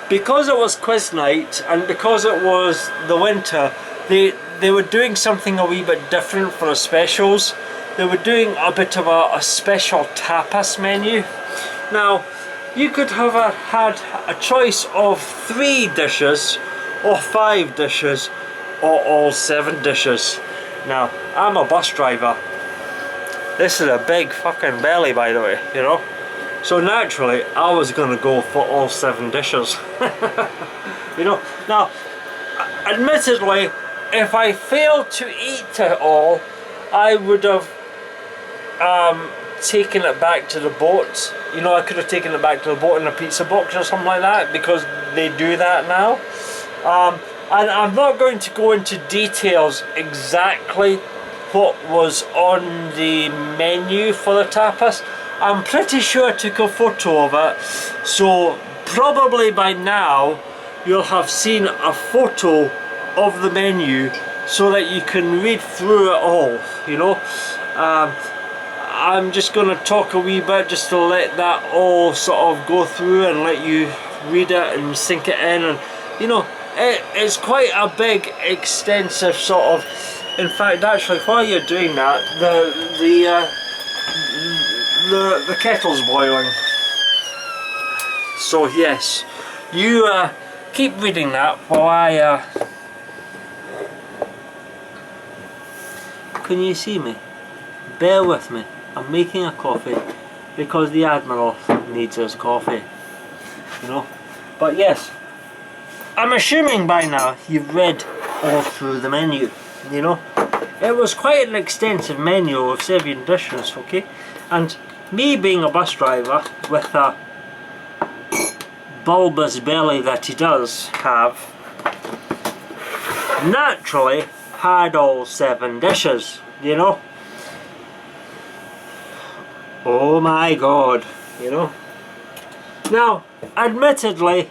Because it was quiz night and because it was the winter, they were doing something a wee bit different for the specials. They were doing a bit of a special tapas menu. Now, you could have had a choice of 3 dishes or 5 dishes or all 7 dishes. Now, I'm a bus driver. This is a big fucking belly, by the way, you know. So naturally, I was gonna go for all 7 dishes. You know, now, admittedly, if I failed to eat it all, I would have taken it back to the boat. You know, I could have taken it back to the boat in a pizza box or something like that, because they do that now. And I'm not going to go into details exactly what was on the menu for the tapas. I'm pretty sure I took a photo of it, so probably by now you'll have seen a photo of the menu so that you can read through it all, you know. I'm just going to talk a wee bit just to let that all sort of go through and let you read it and sink it in. And you know, it's quite a big, extensive sort of, in fact actually while you're doing that, the kettle's boiling. So yes, you keep reading that while I can you see me? Bear with me, I'm making a coffee because the Admiral needs his coffee, you know. But yes, I'm assuming by now you've read all through the menu, you know. It was quite an extensive menu of 7 dishes, okay. And me being a bus driver with a bulbous belly that he does have, naturally had all 7 dishes, you know. Oh my god, you know. Now, admittedly,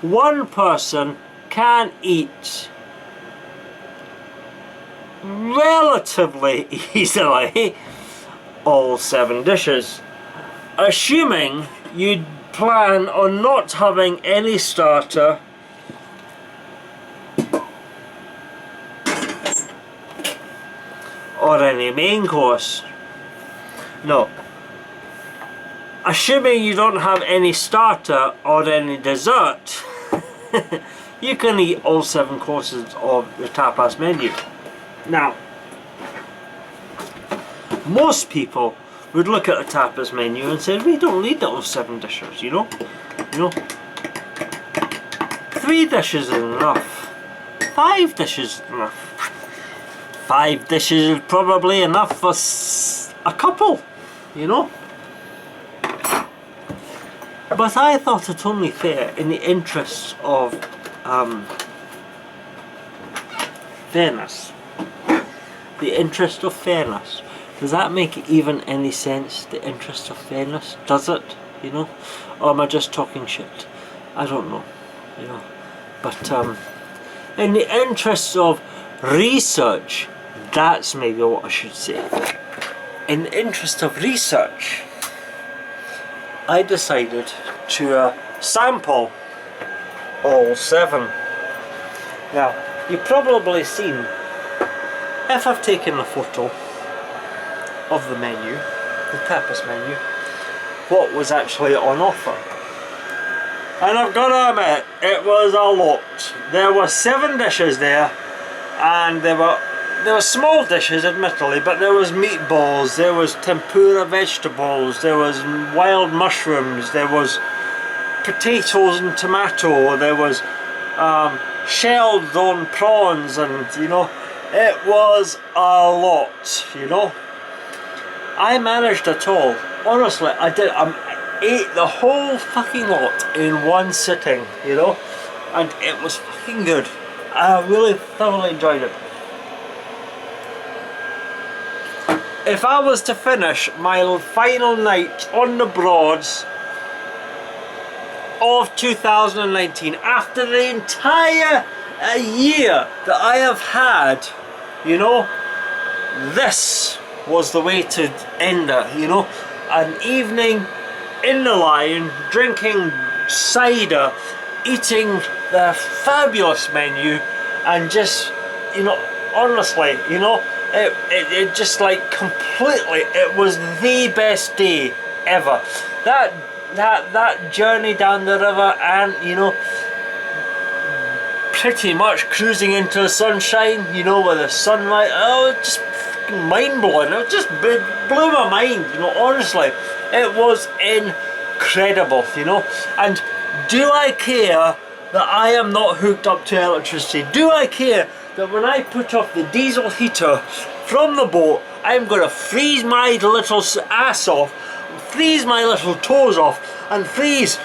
one person can eat relatively easily all 7 dishes, assuming you plan on not having any starter or any main course. No, assuming you don't have any starter or any dessert, you can eat all 7 courses of the tapas menu. Now, most people would look at the tapas menu and say, we don't need all 7 dishes, you know. 3 dishes is enough. 5 dishes is enough. 5 dishes is probably enough for a couple, you know. But I thought it only fair, in the interests of fairness. The interest of fairness. Does that make even any sense? The interest of fairness? Does it? You know? Or am I just talking shit? I don't know. You know? But in the interests of research, that's maybe what I should say. In the interest of research, I decided to sample all 7. Now, you've probably seen, if I've taken a photo of the menu, the tapas menu, what was actually on offer. And I've got to admit, it was a lot. There were 7 dishes there, and there were small dishes admittedly, but there was meatballs, there was tempura vegetables, there was wild mushrooms, there was potatoes and tomato, there was shelled on prawns, and you know, it was a lot, you know. I managed it all. Honestly, I did. I ate the whole fucking lot in one sitting, you know. and it was fucking good. I really thoroughly enjoyed it. If I was to finish my final night on the Broads of 2019 after the entire year that I have had, you know, this was the way to end it, you know. An evening in the Lion, drinking cider, eating the fabulous menu, and just, you know, honestly, you know, it just like completely, it was the best day ever. That journey down the river, and you know, pretty much cruising into the sunshine, you know, with the sunlight, oh, it was just fucking mind-blowing. It just blew my mind, you know, honestly. It was incredible, you know. And do I care that I am not hooked up to electricity? Do I care that when I put off the diesel heater from the boat, I'm going to freeze my little ass off, freeze my little toes off, and freeze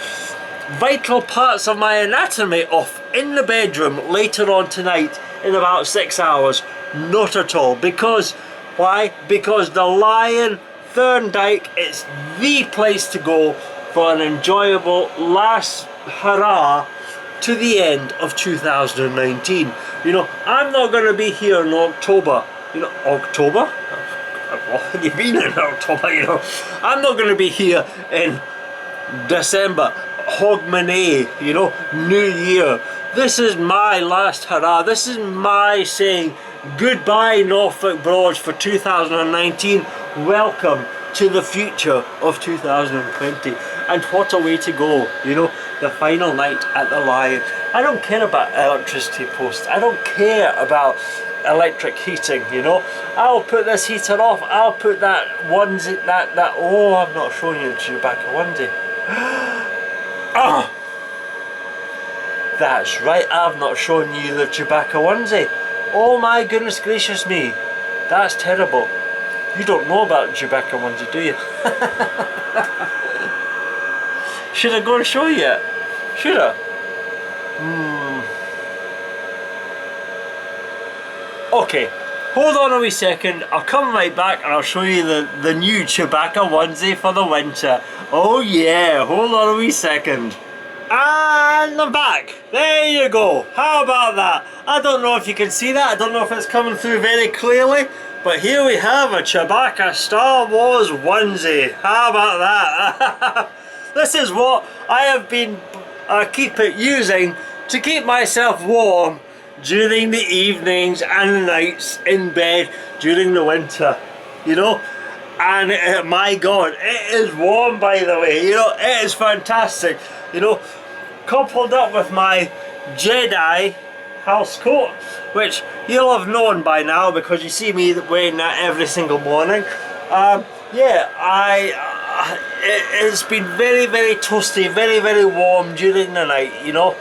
vital parts of my anatomy off in the bedroom later on tonight in about 6 hours? Not at all. Because, why? Because the Lion, Thurne Dyke, it's the place to go for an enjoyable last hurrah to the end of 2019. You know, I'm not going to be here in October. You know, October? What have you been in October, you know? I'm not going to be here in December, Hogmanay, you know, New Year. This is my last hurrah. This is my saying goodbye Norfolk Broads for 2019. Welcome to the future of 2020. And what a way to go, you know, the final night at the Lion. I don't care about electricity posts. I don't care about electric heating, you know. I'll put this heater off. I'll put that onesie, that oh, I'm not showing you the Chewbacca onesie. Oh, that's right, I've not shown you the Chewbacca onesie. Oh my goodness gracious me, that's terrible. You don't know about Chewbacca onesie, do you? Should I go and show you it? Should I? Okay, hold on a wee second, I'll come right back and I'll show you the new Chewbacca onesie for the winter. Oh yeah, hold on a wee second. And I'm back. There you go. How about that? I don't know if you can see that. I don't know if it's coming through very clearly. But here we have a Chewbacca Star Wars onesie. How about that? This is what I have been using to keep myself warm during the evenings and the nights in bed during the winter. You know? And my god, it is warm, by the way, you know, it is fantastic, you know, coupled up with my Jedi house coat, which you'll have known by now because you see me wearing that every single morning. Yeah, it's been very, very toasty, very, very warm during the night, you know.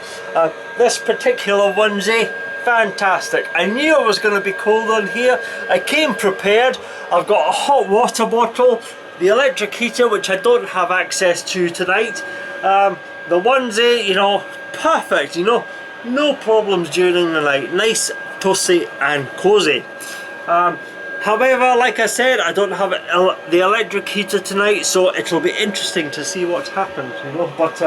This particular onesie, fantastic. I knew it was going to be cold on here. I came prepared. I've got a hot water bottle, the electric heater, which I don't have access to tonight. The onesie, you know, perfect, you know, no problems during the night. Nice, toasty and cozy. However, like I said, I don't have the electric heater tonight, so it'll be interesting to see what happens, you know. But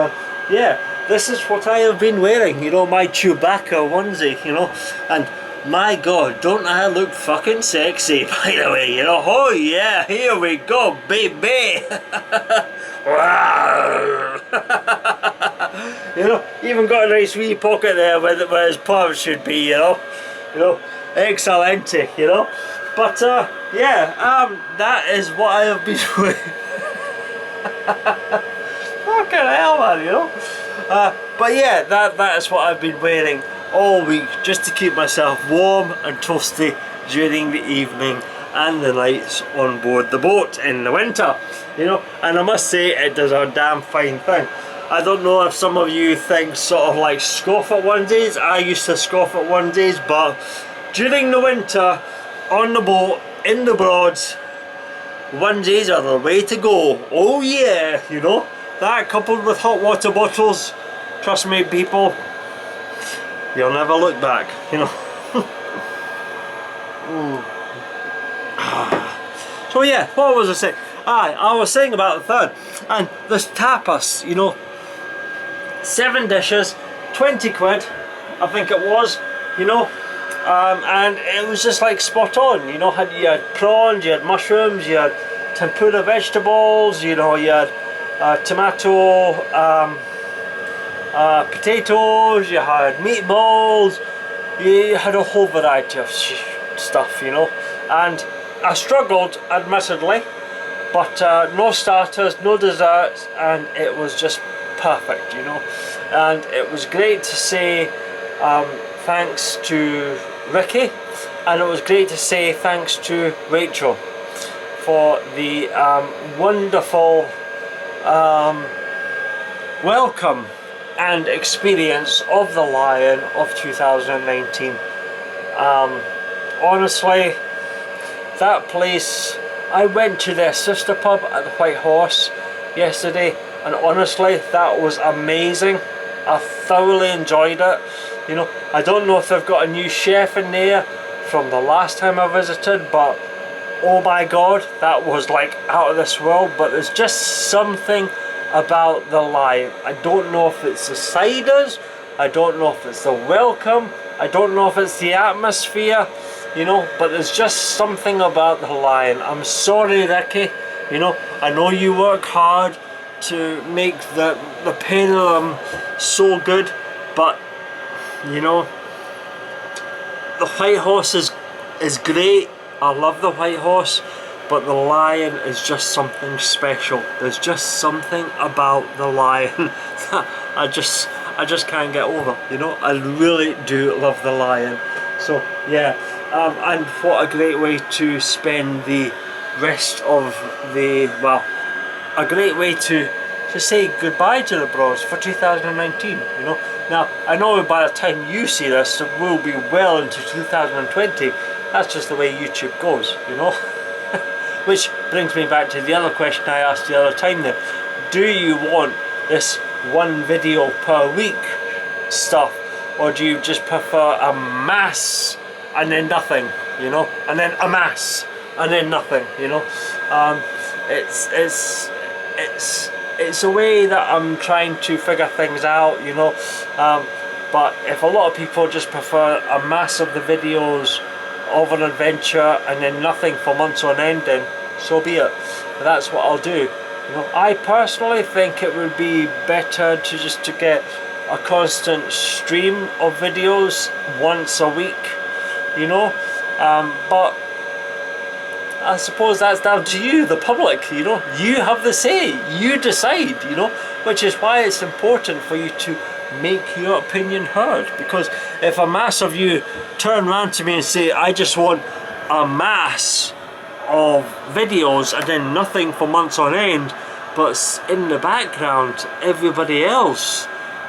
yeah, this is what I have been wearing, you know, my Chewbacca onesie, you know. And my god, don't I look fucking sexy, by the way, you know. Oh yeah, here we go, baby. You know, even got a nice wee pocket there where his palm should be, you know. You know, excellente, you know. But yeah, that is what I have been doing. Fucking hell, man, you know. But yeah, that is what I've been wearing all week, just to keep myself warm and toasty during the evening and the nights on board the boat in the winter, you know. And I must say, it does a damn fine thing. I don't know if some of you think sort of like scoff at onesies. I used to scoff at onesies, but during the winter on the boat in the Broads, onesies are the way to go. Oh yeah, you know, that coupled with hot water bottles, trust me people, You'll never look back, you know. So yeah, what was I saying? I was saying about the Thurne, and this tapas, you know, 7 dishes, 20 quid, I think it was, you know, and it was just like spot on, you know. You had prawns, you had mushrooms, you had tempura vegetables, you know, you had tomato, potatoes, you had meatballs, you had a whole variety of stuff, you know. And I struggled, admittedly, but no starters, no desserts, and it was just perfect, you know. And it was great to say thanks to Ricky, and it was great to say thanks to Rachel for the wonderful welcome and experience of the Lion of 2019. Honestly, that place, I went to their sister pub at the White Horse yesterday, and honestly that was amazing. I thoroughly enjoyed it. You know, I don't know if they've got a new chef in there from the last time I visited, but oh my god, that was like out of this world. But there's just something about the Lion. I don't know if it's the ciders, I don't know if it's the welcome, I don't know if it's the atmosphere, you know, but there's just something about the Lion. I'm sorry, Ricky, you know, I know you work hard to make the pendulum so good, but you know, the White Horse is great. I love the White Horse, but the Lion is just something special. There's just something about the Lion that I just can't get over, you know. I really do love the Lion. So yeah, and what a great way to spend the rest of the, well, a great way to say goodbye to the Bros for 2019, you know. Now, I know by the time you see this, we'll be well into 2020. That's just the way YouTube goes, you know. Which brings me back to the other question I asked the other time there. Do you want this one video per week stuff, or do you just prefer a mass and then nothing, you know, and then a mass and then nothing, you know? It's a way that I'm trying to figure things out, you know. But if a lot of people just prefer a mass of the videos of an adventure and then nothing for months on end, then so be it. But that's what I'll do. You know, I personally think it would be better to get a constant stream of videos once a week, you know. But I suppose that's down to you, the public, you know. You have the say, you decide, you know, which is why it's important for you to make your opinion heard. Because if a mass of you turn around to me and say, I just want a mass of videos and then nothing for months on end, but in the background everybody else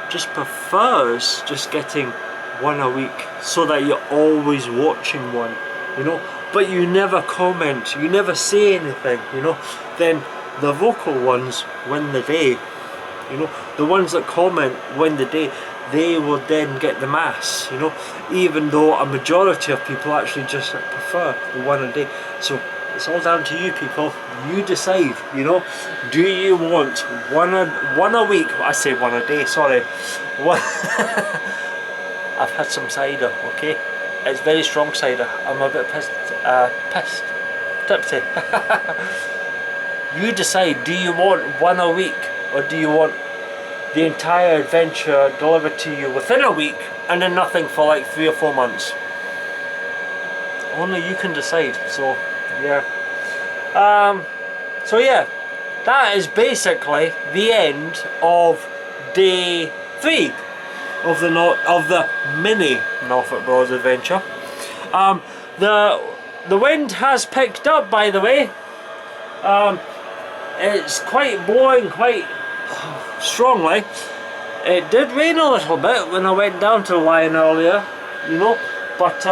just prefers just getting one a week, so that you're always watching one, you know, but you never comment, you never say anything, you know, then the vocal ones win the day, you know. The ones that comment win the day. They will then get the mass, you know, even though a majority of people actually just prefer the one a day. So it's all down to you people. You decide, you know. Do you want one a week? I say one a day, sorry. One I've had some cider, okay? It's very strong cider. I'm a bit tipsy. You decide, do you want one a week, or do you want the entire adventure delivered to you within a week and then nothing for like 3 or 4 months? Only you can decide. So yeah. So yeah, that is basically the end of day 3 of the mini Norfolk Broads adventure. The wind has picked up, by the way. It's quite blowing quite strongly. It did rain a little bit when I went down to the Lion earlier, you know, but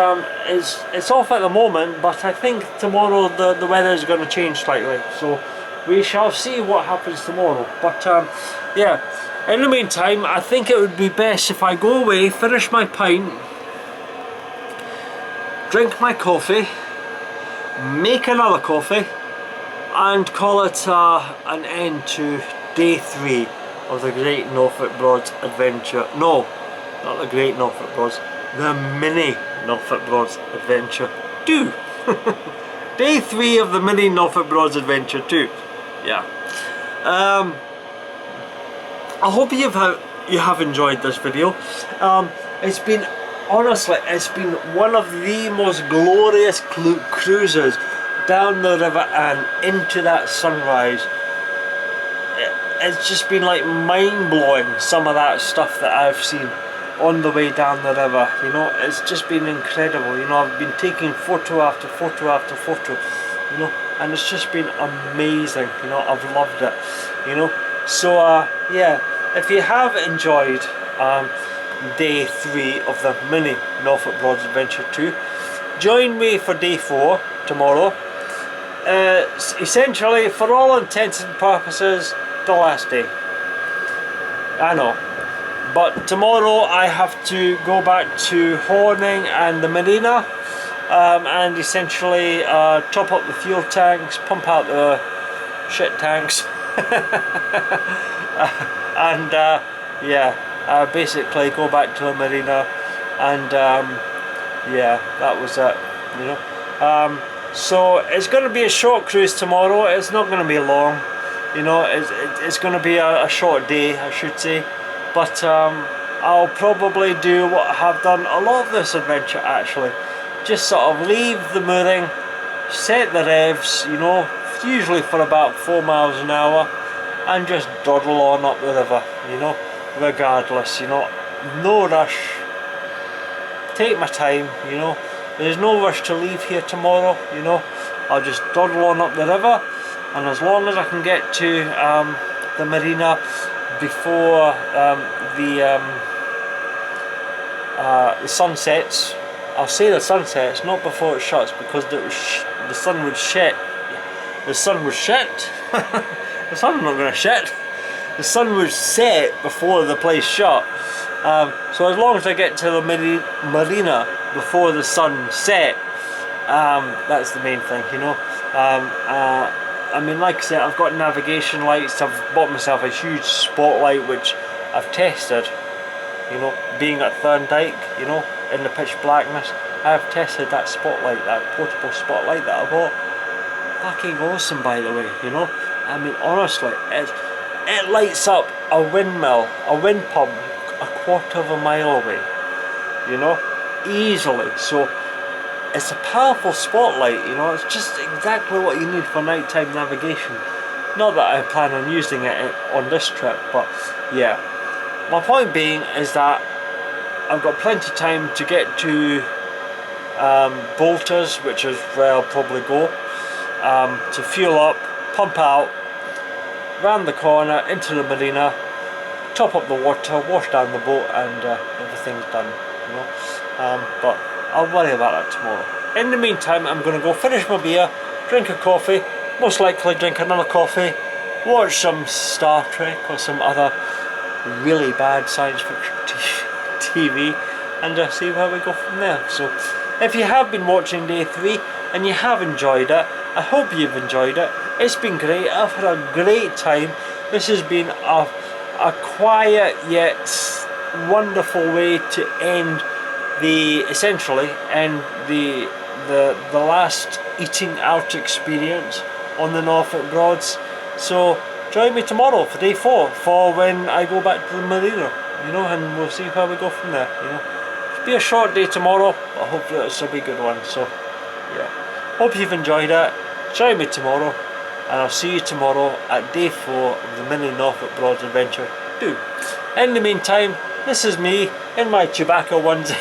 it's off at the moment. But I think tomorrow the weather is going to change slightly, so we shall see what happens tomorrow. But yeah, in the meantime, I think it would be best if I go away, finish my pint, drink my coffee, make another coffee, and call it an end to day 3 of the Great Norfolk Broads adventure. No, not the Great Norfolk Broads, the mini Norfolk Broads adventure 2. Day 3 of the mini Norfolk Broads adventure 2. Yeah. I hope you have enjoyed this video. It's been, honestly, it's been one of the most glorious cruises down the river and into that sunrise. It's just been like mind-blowing, some of that stuff that I've seen on the way down the river. You know, it's just been incredible. You know, I've been taking photo after photo after photo, you know, and it's just been amazing. You know, I've loved it, you know. So yeah, if you have enjoyed day 3 of the mini Norfolk Broads adventure 2, join me for day 4 tomorrow. Essentially, for all intents and purposes, the last day. I know, but tomorrow I have to go back to Horning and the marina, and essentially top up the fuel tanks, pump out the shit tanks, and yeah, basically go back to the marina, and yeah, that was it, you know. So it's going to be a short cruise tomorrow. It's not going to be long, you know. It's going to be a short day, I should say. But I'll probably do what I have done a lot of this adventure, actually. Just sort of leave the mooring, set the revs, you know, usually for about 4 miles an hour, and just dawdle on up the river, you know, regardless, you know. No rush. Take my time, you know. There's no rush to leave here tomorrow, you know. I'll just dawdle on up the river, and as long as I can get to the marina before the sun sets. I'll say the sun sets, not before it shuts, because the sun would shit. The sun would shit. The sun's not going to shit. The sun would set before the place shut. So as long as I get to the marina before the sun set, that's the main thing, you know. I mean, like I said, I've got navigation lights. I've bought myself a huge spotlight which I've tested, you know, being at Thurne Dyke, you know, in the pitch blackness. I've tested that spotlight, that portable spotlight that I bought. Fucking awesome, by the way, you know. I mean, honestly, it lights up a windmill, a wind pump, a quarter of a mile away, you know, easily. So it's a powerful spotlight, you know. It's just exactly what you need for nighttime navigation. Not that I plan on using it on this trip, but yeah. My point being is that I've got plenty of time to get to Bolters, which is where I'll probably go, to fuel up, pump out, round the corner into the marina, top up the water, wash down the boat, and everything's done, you know. But I'll worry about that tomorrow. In the meantime, I'm going to go finish my beer, drink a coffee, most likely drink another coffee, watch some Star Trek or some other really bad science fiction TV, and see where we go from there. So if you have been watching day 3 and you have enjoyed it, I hope you've enjoyed it. It's been great. I've had a great time. This has been a quiet yet wonderful way to end essentially the last eating out experience on the Norfolk Broads. So join me tomorrow for day 4 for when I go back to the marina, you know, and we'll see how we go from there, you know. It'll be a short day tomorrow, but hopefully it'll be a good one. So yeah, hope you've enjoyed it. Join me tomorrow, and I'll see you tomorrow at day 4 of the mini Norfolk Broads adventure 2. In the meantime, this is me in my Chewbacca onesie.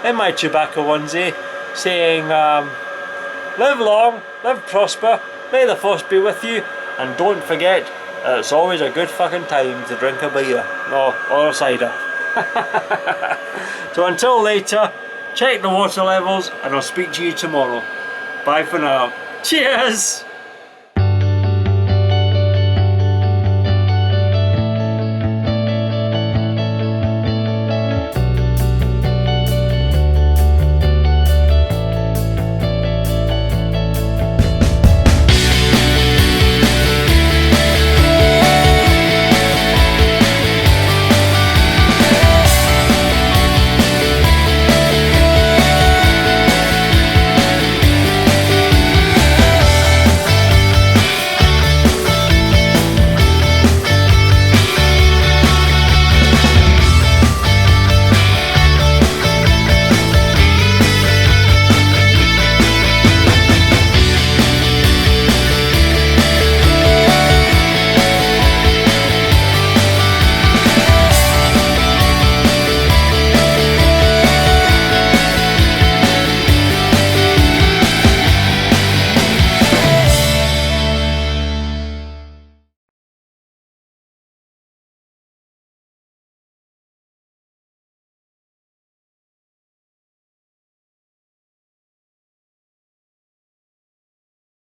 In my Chewbacca onesie, saying live long, live prosper, may the force be with you, and don't forget, it's always a good fucking time to drink a beer, or a cider. So until later, check the water levels, and I'll speak to you tomorrow. Bye for now. Cheers!